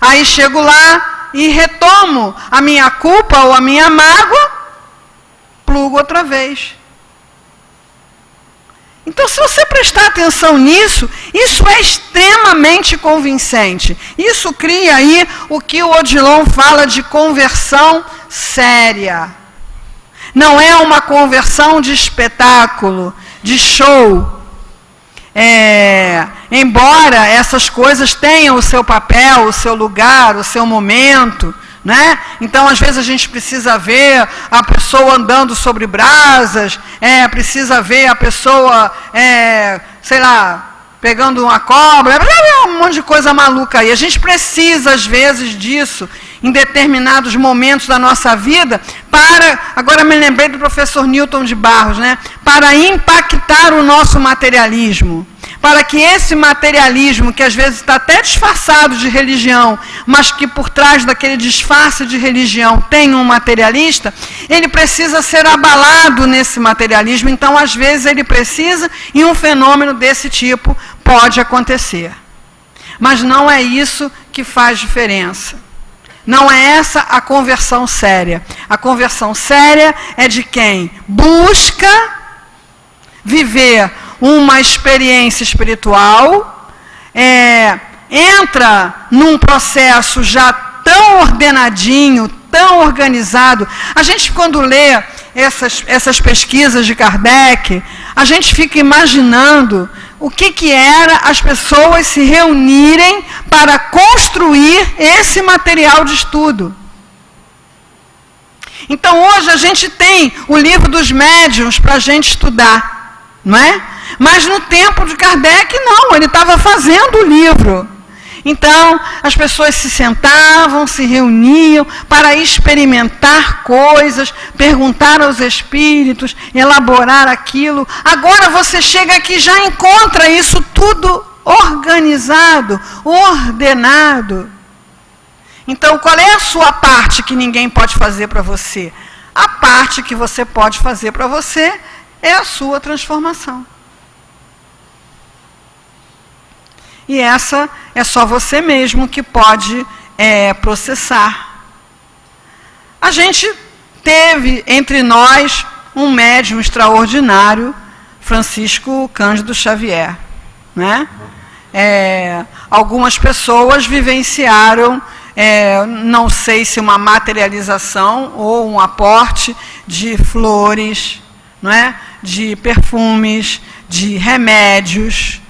B: Aí chego lá e retomo a minha culpa ou a minha mágoa, plugo outra vez. Então, se você prestar atenção nisso, isso é extremamente convincente. Isso cria aí o que o Odilon fala de conversão séria. Não é uma conversão de espetáculo, de show. Embora essas coisas tenham o seu papel, o seu lugar, o seu momento, né? Então, às vezes, a gente precisa ver a pessoa andando sobre brasas, precisa ver a pessoa, sei lá, pegando uma cobra, um monte de coisa maluca aí. A gente precisa, às vezes, disso, em determinados momentos da nossa vida, agora me lembrei do professor Newton de Barros, né? Para impactar o nosso materialismo. Para que esse materialismo, que às vezes está até disfarçado de religião, mas que por trás daquele disfarce de religião tem um materialista, ele precisa ser abalado nesse materialismo. Então, às vezes, ele precisa, e um fenômeno desse tipo pode acontecer. Mas não é isso que faz diferença. Não é essa a conversão séria. A conversão séria é de quem busca viver uma experiência espiritual, entra num processo já tão ordenadinho, tão organizado. A gente, quando lê essas pesquisas de Kardec, a gente fica imaginando o que era as pessoas se reunirem para construir esse material de estudo. Então, hoje a gente tem o livro dos médiuns para a gente estudar, não é? Mas no tempo de Kardec, não, ele estava fazendo o livro. Então, as pessoas se sentavam, se reuniam para experimentar coisas, perguntar aos espíritos, elaborar aquilo. Agora você chega aqui e já encontra isso tudo organizado, ordenado. Então, qual é a sua parte que ninguém pode fazer para você? A parte que você pode fazer para você é a sua transformação. E essa é só você mesmo que pode processar. A gente teve entre nós um médium extraordinário, Francisco Cândido Xavier, né? Algumas pessoas vivenciaram, não sei se uma materialização ou um aporte de flores, não é? De perfumes, de remédios,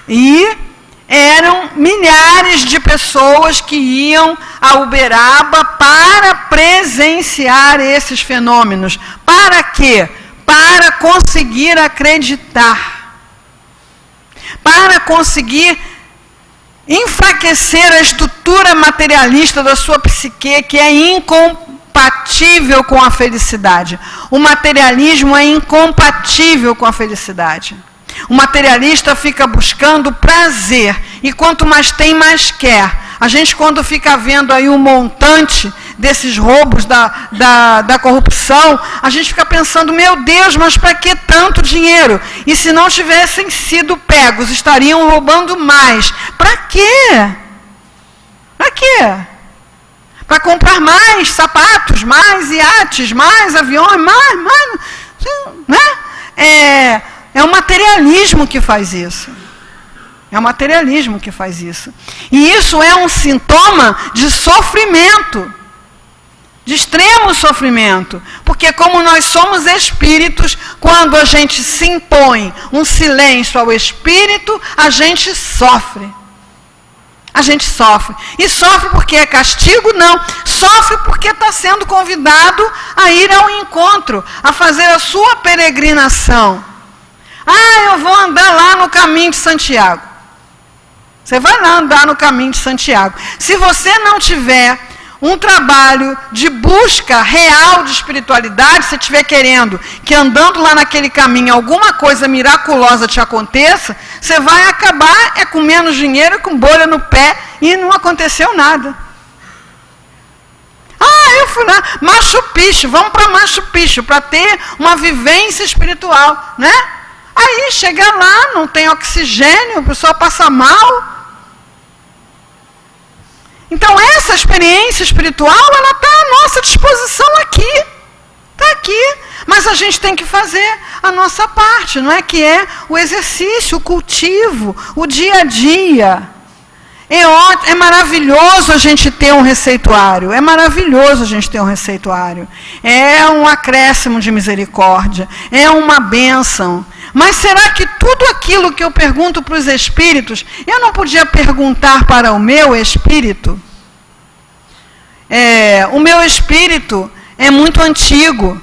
B: e eram milhares de pessoas que iam a Uberaba para presenciar esses fenômenos. Para quê? Para conseguir acreditar. Para conseguir enfraquecer a estrutura materialista da sua psique, que é incompatível com a felicidade. O materialismo é incompatível com a felicidade. O materialista fica buscando prazer, e quanto mais tem, mais quer. A gente, quando fica vendo aí um montante desses roubos da corrupção, a gente fica pensando, meu Deus, mas para que tanto dinheiro? E se não tivessem sido pegos, estariam roubando mais. Para quê? Para quê? Para comprar mais sapatos, mais iates, mais aviões, mais, né? É o materialismo que faz isso. É o materialismo que faz isso. E isso é um sintoma de sofrimento. De extremo sofrimento. Porque como nós somos espíritos, quando a gente se impõe um silêncio ao espírito, a gente sofre. A gente sofre. E sofre porque é castigo? Não. Sofre porque está sendo convidado a ir ao encontro, a fazer a sua peregrinação. Eu vou andar lá no caminho de Santiago. Você vai lá andar no caminho de Santiago. Se você não tiver um trabalho de busca real de espiritualidade, se estiver querendo que andando lá naquele caminho alguma coisa miraculosa te aconteça, você vai acabar com menos dinheiro, com bolha no pé, e não aconteceu nada. Eu fui lá, Machu Picchu, vamos para Machu Picchu, para ter uma vivência espiritual, né? Aí chega lá, não tem oxigênio, a pessoa passa mal. Então essa experiência espiritual, ela está à nossa disposição aqui. Está aqui. Mas a gente tem que fazer a nossa parte, não é? Que é o exercício, o cultivo, o dia a dia. É maravilhoso a gente ter um receituário. É maravilhoso a gente ter um receituário. É um acréscimo de misericórdia. É uma bênção. Mas será que tudo aquilo que eu pergunto para os espíritos, eu não podia perguntar para o meu espírito? o meu espírito é muito antigo.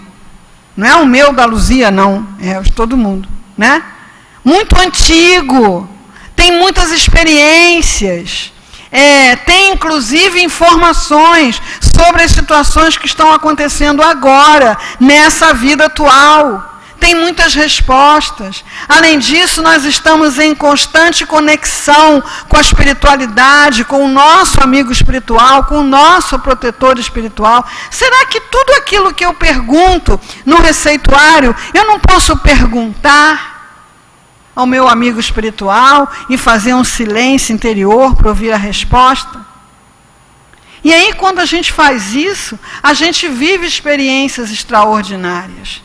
B: Não é o meu da Luzia, não. É o de todo mundo, né? Muito antigo. Tem muitas experiências. Tem, inclusive, informações sobre as situações que estão acontecendo agora, nessa vida atual. Tem muitas respostas. Além disso, nós estamos em constante conexão com a espiritualidade, com o nosso amigo espiritual, com o nosso protetor espiritual. Será que tudo aquilo que eu pergunto no receituário, eu não posso perguntar ao meu amigo espiritual e fazer um silêncio interior para ouvir a resposta? E aí, quando a gente faz isso, a gente vive experiências extraordinárias.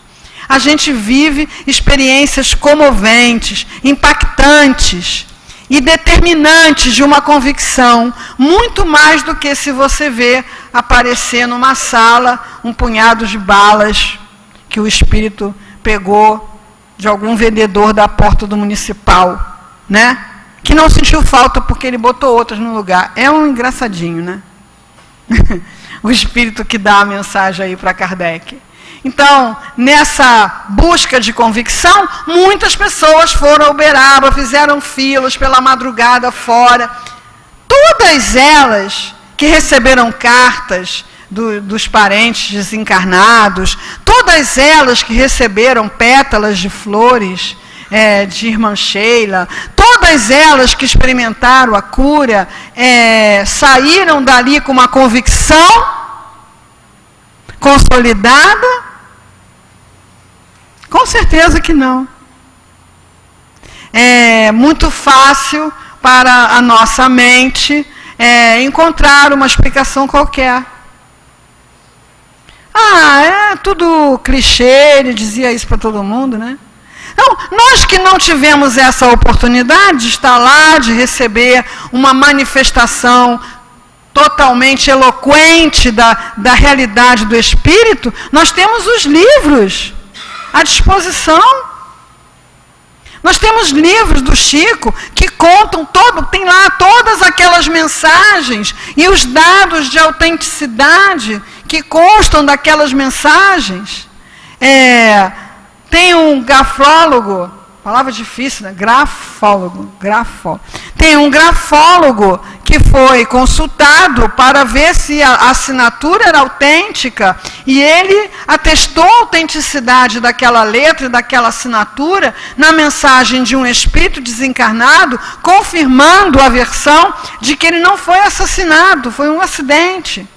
B: A gente vive experiências comoventes, impactantes e determinantes de uma convicção, muito mais do que se você vê aparecer numa sala um punhado de balas que o espírito pegou de algum vendedor da porta do municipal, né? Que não sentiu falta porque ele botou outras no lugar. É um engraçadinho, né? O espírito que dá a mensagem aí para Kardec. Então, nessa busca de convicção, muitas pessoas foram a Uberaba, fizeram filas pela madrugada fora. Todas elas que receberam cartas dos parentes desencarnados, todas elas que receberam pétalas de flores de Irmã Sheila, todas elas que experimentaram a cura, saíram dali com uma convicção consolidada? Com certeza que não. É muito fácil para a nossa mente encontrar uma explicação qualquer. É tudo clichê, ele dizia isso para todo mundo, né? Então, nós que não tivemos essa oportunidade de estar lá, de receber uma manifestação totalmente eloquente da realidade do espírito, nós temos os livros à disposição. Nós temos livros do Chico que contam tem lá todas aquelas mensagens e os dados de autenticidade que constam daquelas mensagens. Tem um grafólogo, palavra difícil, né? Grafólogo. Tem um grafólogo que foi consultado para ver se a assinatura era autêntica e ele atestou a autenticidade daquela letra e daquela assinatura na mensagem de um espírito desencarnado, confirmando a versão de que ele não foi assassinado, foi um acidente.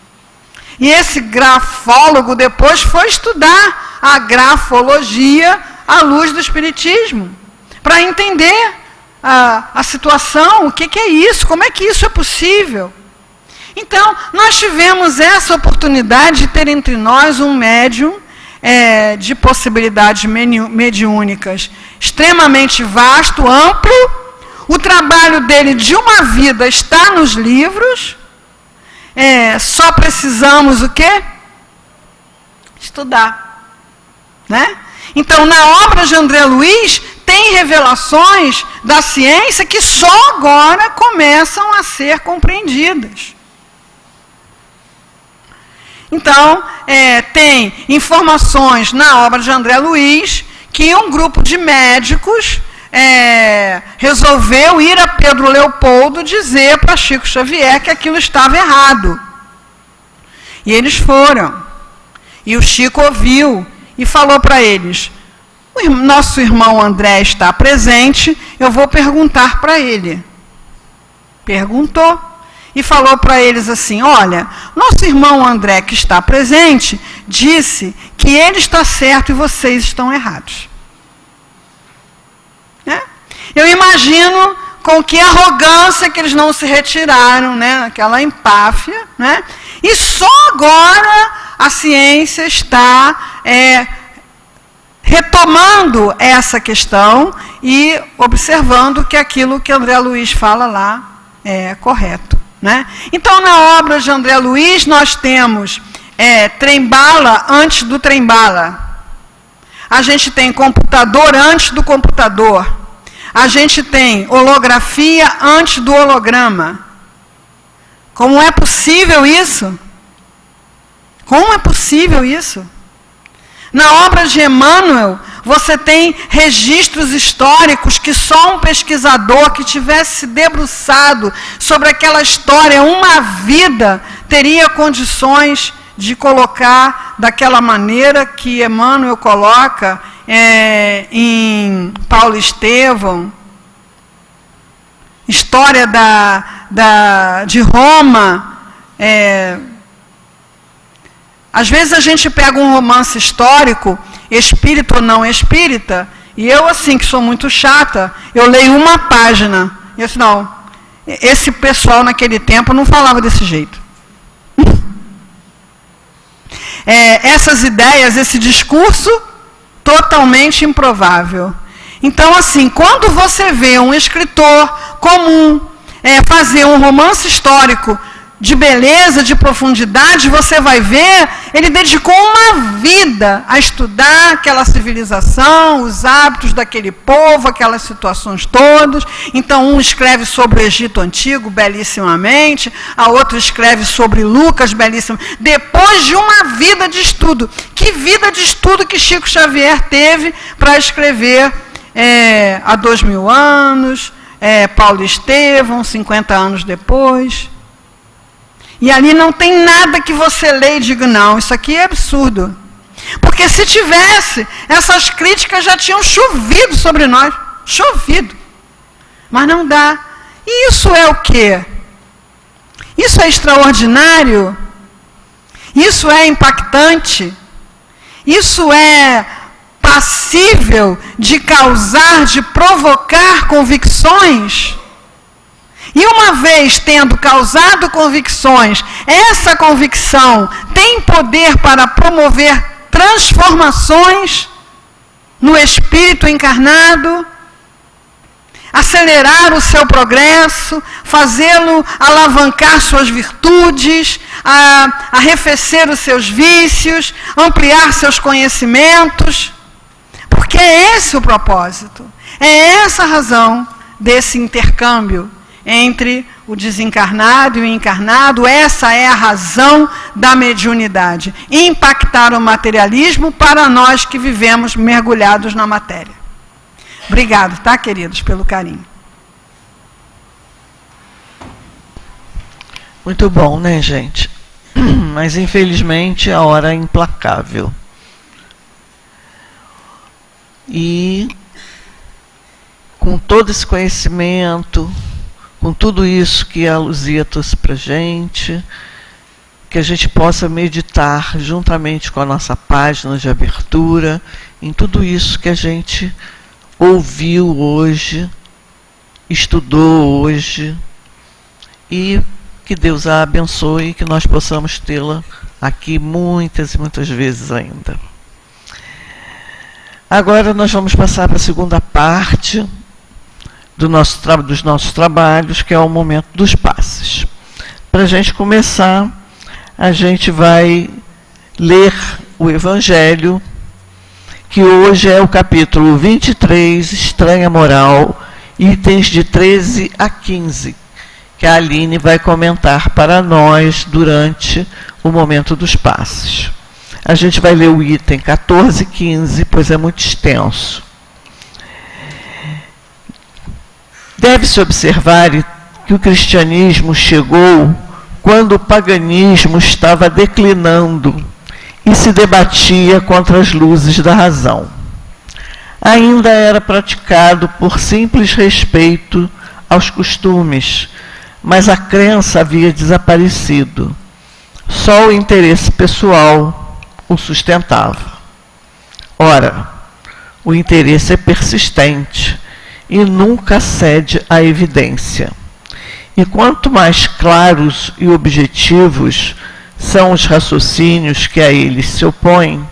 B: E esse grafólogo depois foi estudar a grafologia à luz do espiritismo, para entender a situação, o que é isso, como é que isso é possível. Então, nós tivemos essa oportunidade de ter entre nós um médium de possibilidades mediúnicas extremamente vasto, amplo. O trabalho dele de uma vida está nos livros. Só precisamos o quê? Estudar, né? Então, na obra de André Luiz, tem revelações da ciência que só agora começam a ser compreendidas. Então, tem informações na obra de André Luiz que um grupo de médicos resolveu ir a Pedro Leopoldo dizer para Chico Xavier que aquilo estava errado. E eles foram. E o Chico ouviu e falou para eles: o nosso irmão André está presente, eu vou perguntar para ele. Perguntou e falou para eles assim: olha, nosso irmão André que está presente disse que ele está certo e vocês estão errados. Eu imagino com que arrogância que eles não se retiraram, né? Aquela empáfia, né? E só agora a ciência está retomando essa questão e observando que aquilo que André Luiz fala lá é correto, né? Então, na obra de André Luiz, nós temos trem-bala antes do trem-bala. A gente tem computador antes do computador. A gente tem holografia antes do holograma. Como é possível isso? Como é possível isso? Na obra de Emmanuel, você tem registros históricos que só um pesquisador que tivesse se debruçado sobre aquela história, uma vida, teria condições de colocar daquela maneira que Emmanuel coloca em Paulo Estevão, história de Roma. Às vezes a gente pega um romance histórico, espírita ou não espírita, e eu, assim, que sou muito chata, eu leio uma página, e eu disse, não, esse pessoal naquele tempo não falava desse jeito. Essas ideias, esse discurso, totalmente improvável. Então, assim, quando você vê um escritor comum fazer um romance histórico de beleza, de profundidade, você vai ver, ele dedicou uma vida a estudar aquela civilização, os hábitos daquele povo, aquelas situações todas. Então, um escreve sobre o Egito Antigo, belíssimamente, a outra escreve sobre Lucas, belíssimamente. Depois de uma vida de estudo. Que vida de estudo que Chico Xavier teve para escrever há 2000 anos, Paulo Estevão, 50 anos depois. E ali não tem nada que você lê e diga, não, isso aqui é absurdo. Porque se tivesse, essas críticas já tinham chovido sobre nós. Chovido. Mas não dá. E isso é o quê? Isso é extraordinário? Isso é impactante? Isso é passível de causar, de provocar convicções? E uma vez tendo causado convicções, essa convicção tem poder para promover transformações no espírito encarnado, acelerar o seu progresso, fazê-lo alavancar suas virtudes, arrefecer os seus vícios, ampliar seus conhecimentos, porque é esse o propósito, é essa a razão desse intercâmbio entre o desencarnado e o encarnado. Essa é a razão da mediunidade. Impactar o materialismo para nós que vivemos mergulhados na matéria. Obrigado, tá, queridos, pelo carinho.
A: Muito bom, né, gente? Mas, infelizmente, a hora é implacável. E, com todo esse conhecimento, com tudo isso que a Luzia trouxe para a gente, que a gente possa meditar juntamente com a nossa página de abertura, em tudo isso que a gente ouviu hoje, estudou hoje, e que Deus a abençoe e que nós possamos tê-la aqui muitas e muitas vezes ainda. Agora nós vamos passar para a segunda parte dos nossos trabalhos, que é o momento dos passes. Para a gente começar, a gente vai ler o Evangelho, que hoje é o capítulo 23, Estranha Moral, itens de 13 a 15, que a Aline vai comentar para nós durante o momento dos passes. A gente vai ler o item 14 e 15, pois é muito extenso. Deve-se observar que o cristianismo chegou quando o paganismo estava declinando e se debatia contra as luzes da razão. Ainda era praticado por simples respeito aos costumes, mas a crença havia desaparecido. Só o interesse pessoal o sustentava. Ora, o interesse é persistente e nunca cede à evidência. E quanto mais claros e objetivos são os raciocínios que a eles se opõem,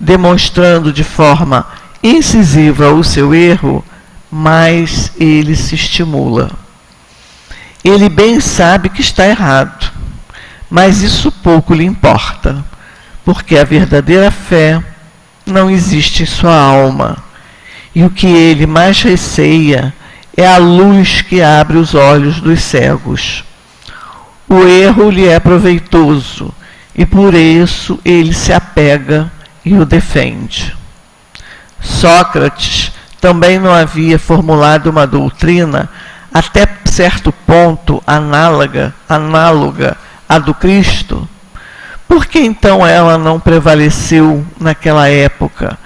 A: demonstrando de forma incisiva o seu erro, mais ele se estimula. Ele bem sabe que está errado, mas isso pouco lhe importa, porque a verdadeira fé não existe em sua alma. E o que ele mais receia é a luz que abre os olhos dos cegos. O erro lhe é proveitoso, e por isso ele se apega e o defende. Sócrates também não havia formulado uma doutrina até certo ponto análoga à do Cristo? Por que então ela não prevaleceu naquela época,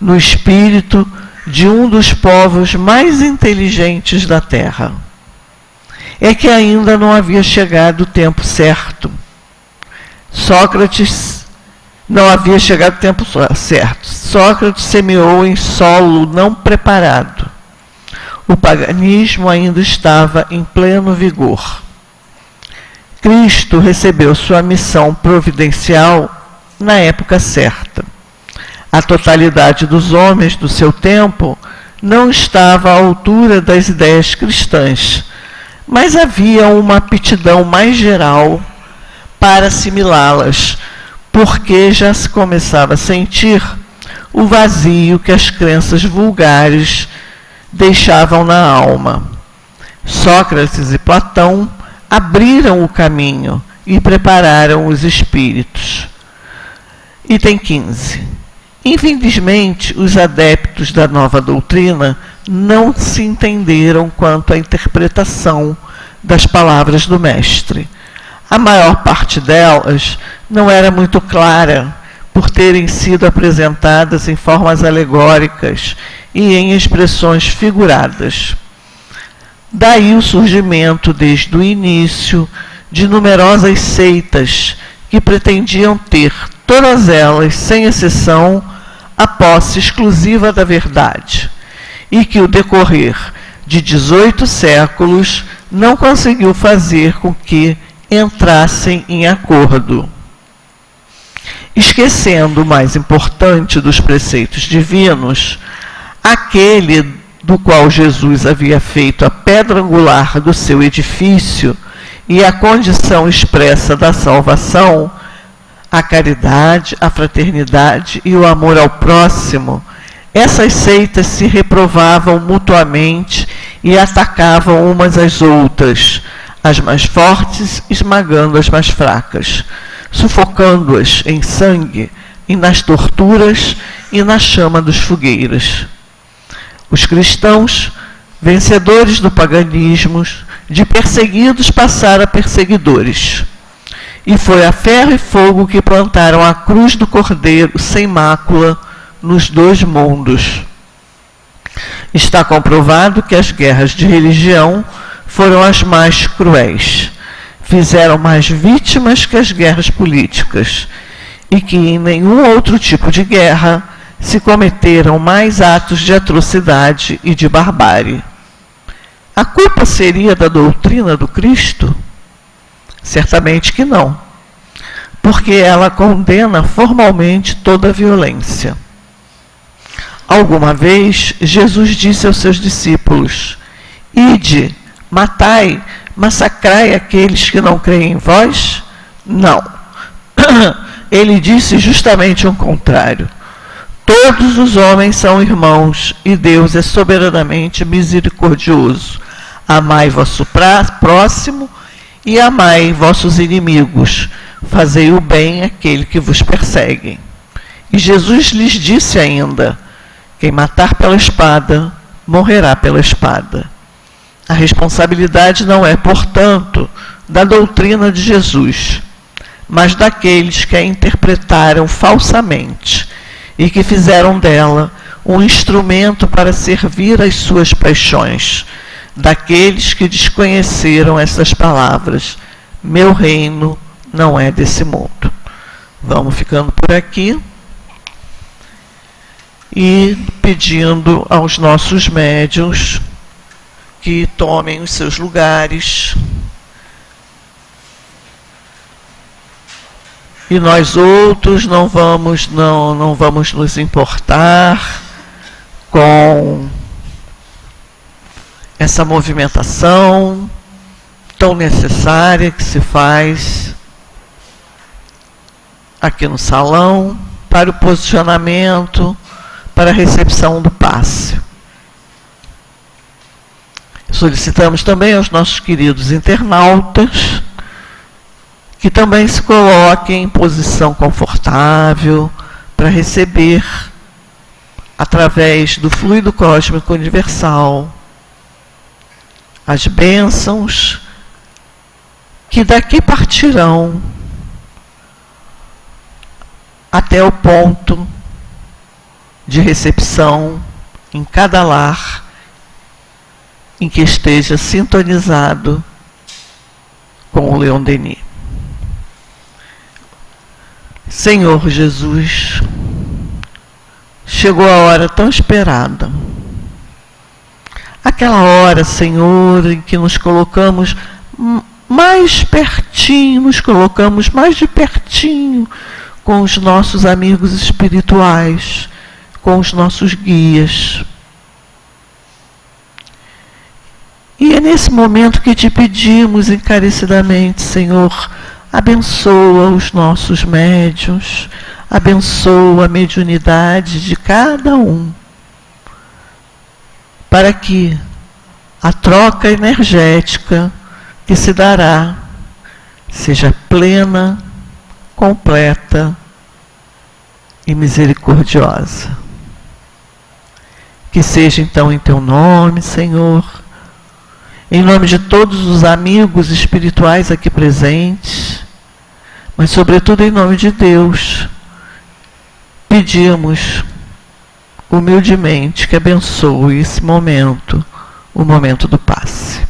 A: no espírito de um dos povos mais inteligentes da Terra? É que ainda não havia chegado o tempo certo. Sócrates não havia chegado o tempo certo. Sócrates semeou em solo não preparado. O paganismo ainda estava em pleno vigor. Cristo recebeu sua missão providencial na época certa. A totalidade dos homens do seu tempo não estava à altura das ideias cristãs, mas havia uma aptidão mais geral para assimilá-las, porque já se começava a sentir o vazio que as crenças vulgares deixavam na alma. Sócrates e Platão abriram o caminho e prepararam os espíritos. Item 15. Infelizmente, os adeptos da nova doutrina não se entenderam quanto à interpretação das palavras do mestre. A maior parte delas não era muito clara, por terem sido apresentadas em formas alegóricas e em expressões figuradas. Daí o surgimento, desde o início, de numerosas seitas que pretendiam ter, todas elas, sem exceção, a posse exclusiva da verdade, e que o decorrer de 18 séculos não conseguiu fazer com que entrassem em acordo. Esquecendo o mais importante dos preceitos divinos, aquele do qual Jesus havia feito a pedra angular do seu edifício e a condição expressa da salvação, a caridade, a fraternidade e o amor ao próximo, essas seitas se reprovavam mutuamente e atacavam umas às outras, as mais fortes esmagando as mais fracas, sufocando-as em sangue e nas torturas e na chama dos fogueiras. Os cristãos, vencedores do paganismo, de perseguidos passaram a perseguidores. E foi a ferro e fogo que plantaram a cruz do Cordeiro sem mácula nos dois mundos. Está comprovado que as guerras de religião foram as mais cruéis. Fizeram mais vítimas que as guerras políticas, e que em nenhum outro tipo de guerra se cometeram mais atos de atrocidade e de barbárie. A culpa seria da doutrina do Cristo? Certamente que não, porque ela condena formalmente toda a violência. Alguma vez, Jesus disse aos seus discípulos: Ide, matai, massacrai aqueles que não creem em vós? Não. Ele disse justamente o contrário. Todos os homens são irmãos e Deus é soberanamente misericordioso. Amai vosso próximo e amai vossos inimigos. Fazei o bem àquele que vos perseguem. E Jesus lhes disse ainda: quem matar pela espada, morrerá pela espada. A responsabilidade não é, portanto, da doutrina de Jesus, mas daqueles que a interpretaram falsamente e que fizeram dela um instrumento para servir às suas paixões, daqueles que desconheceram essas palavras: meu reino não é desse mundo. Vamos ficando por aqui e pedindo aos nossos médiuns que tomem os seus lugares. E nós outros não vamos nos importar com essa movimentação tão necessária que se faz aqui no salão para o posicionamento, para a recepção do passe. Solicitamos também aos nossos queridos internautas que também se coloquem em posição confortável para receber, através do fluido cósmico universal, as bênçãos que daqui partirão até o ponto de recepção em cada lar em que esteja sintonizado com o Leon Denis. Senhor Jesus, chegou a hora tão esperada. Aquela hora, Senhor, em que nos colocamos mais pertinho, nos colocamos mais de pertinho com os nossos amigos espirituais, com os nossos guias. E é nesse momento que te pedimos encarecidamente, Senhor, abençoa os nossos médiuns, abençoa a mediunidade de cada um, para que a troca energética que se dará seja plena, completa e misericordiosa. Que seja então em teu nome, Senhor, em nome de todos os amigos espirituais aqui presentes, mas sobretudo em nome de Deus, pedimos humildemente que abençoe esse momento, o momento do passe.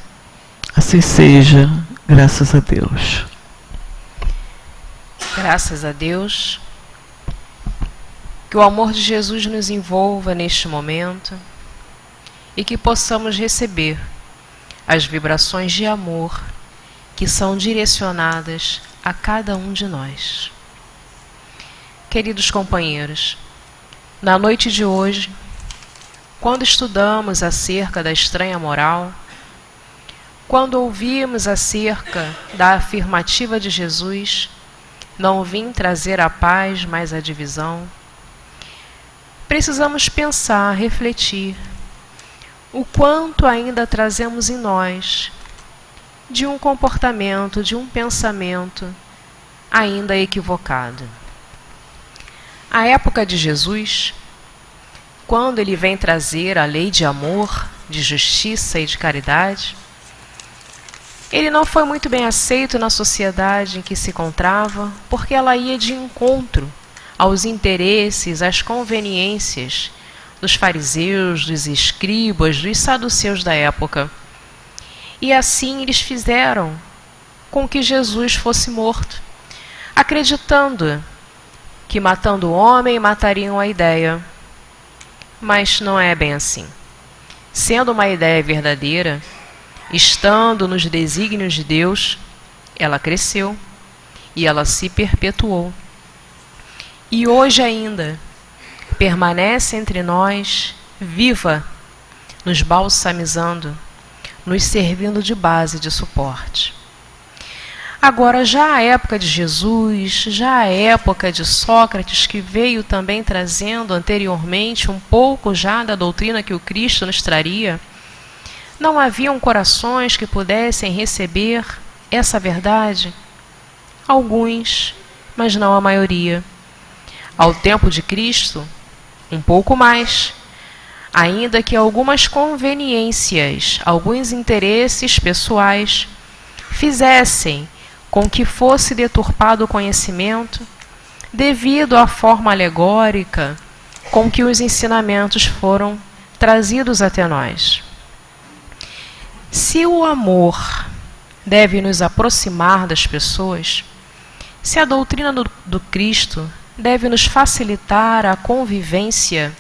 A: Assim seja, graças a Deus.
C: Graças a Deus. Que o amor de Jesus nos envolva neste momento e que possamos receber as vibrações de amor que são direcionadas a cada um de nós. Queridos companheiros, na noite de hoje, quando estudamos acerca da estranha moral, quando ouvimos acerca da afirmativa de Jesus, não vim trazer a paz, mas a divisão, precisamos pensar, refletir, o quanto ainda trazemos em nós de um comportamento, de um pensamento ainda equivocado. A época de Jesus, quando ele vem trazer a lei de amor, de justiça e de caridade, ele não foi muito bem aceito na sociedade em que se encontrava, porque ela ia de encontro aos interesses, às conveniências dos fariseus, dos escribas, dos saduceus da época. E assim eles fizeram com que Jesus fosse morto, acreditando que matando o homem matariam a ideia. Mas não é bem assim. Sendo uma ideia verdadeira, estando nos desígnios de Deus, ela cresceu e ela se perpetuou. E hoje ainda permanece entre nós, viva, nos balsamizando, nos servindo de base, de suporte. Agora, já a época de Jesus, já a época de Sócrates, que veio também trazendo anteriormente um pouco já da doutrina que o Cristo nos traria, não haviam corações que pudessem receber essa verdade? Alguns, mas não a maioria. Ao tempo de Cristo, um pouco mais, ainda que algumas conveniências, alguns interesses pessoais fizessem com que fosse deturpado o conhecimento devido à forma alegórica com que os ensinamentos foram trazidos até nós. Se o amor deve nos aproximar das pessoas, se a doutrina do Cristo deve nos facilitar a convivência,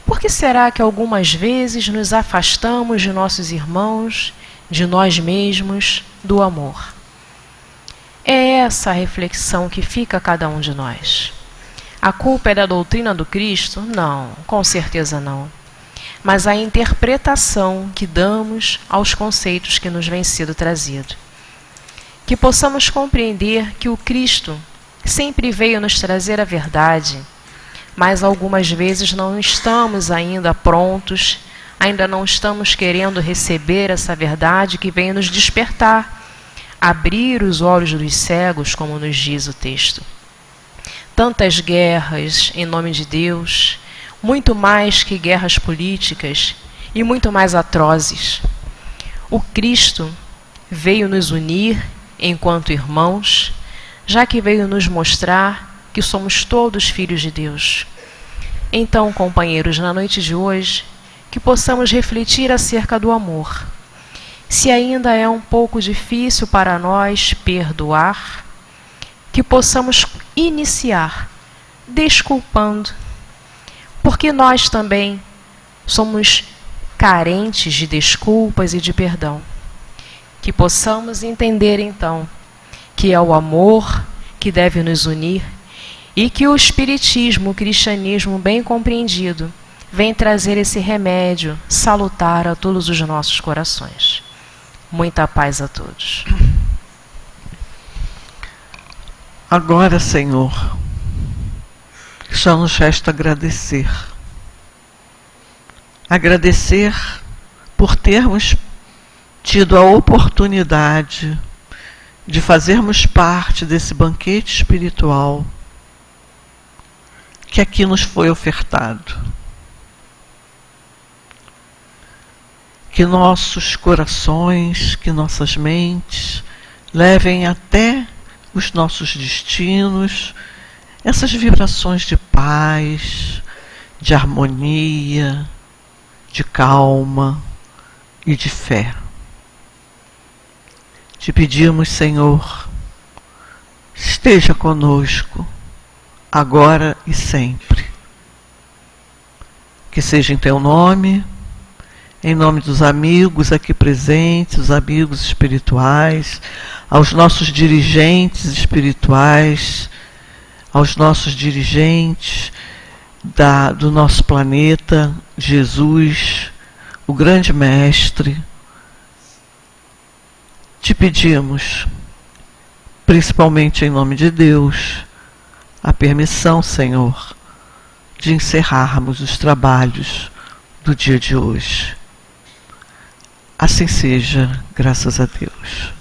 C: por que será que algumas vezes nos afastamos de nossos irmãos, de nós mesmos, do amor? É essa a reflexão que fica a cada um de nós. A culpa é da doutrina do Cristo? Não, com certeza não. Mas a interpretação que damos aos conceitos que nos vem sido trazido. Que possamos compreender que o Cristo sempre veio nos trazer a verdade, mas algumas vezes não estamos ainda prontos, ainda não estamos querendo receber essa verdade que vem nos despertar abrir os olhos dos cegos, como nos diz o texto. Tantas guerras em nome de Deus, muito mais que guerras políticas e muito mais atrozes. O Cristo veio nos unir enquanto irmãos, já que veio nos mostrar que somos todos filhos de Deus. Então, companheiros, na noite de hoje, que possamos refletir acerca do amor. Se ainda é um pouco difícil para nós perdoar, que possamos iniciar desculpando, porque nós também somos carentes de desculpas e de perdão. Que possamos entender então que é o amor que deve nos unir e que o Espiritismo, o cristianismo bem compreendido, vem trazer esse remédio salutar a todos os nossos corações. Muita paz a todos.
A: Agora, Senhor, só nos resta agradecer. Agradecer por termos tido a oportunidade de fazermos parte desse banquete espiritual que aqui nos foi ofertado. Que nossos corações, que nossas mentes levem até os nossos destinos essas vibrações de paz, de harmonia, de calma e de fé. Te pedimos, Senhor, esteja conosco, agora e sempre. Que seja em Teu nome, em nome dos amigos aqui presentes, os amigos espirituais, aos nossos dirigentes espirituais, aos nossos dirigentes do nosso planeta, Jesus, o grande mestre. Te pedimos, principalmente em nome de Deus, a permissão, Senhor, de encerrarmos os trabalhos do dia de hoje. Assim seja, graças a Deus.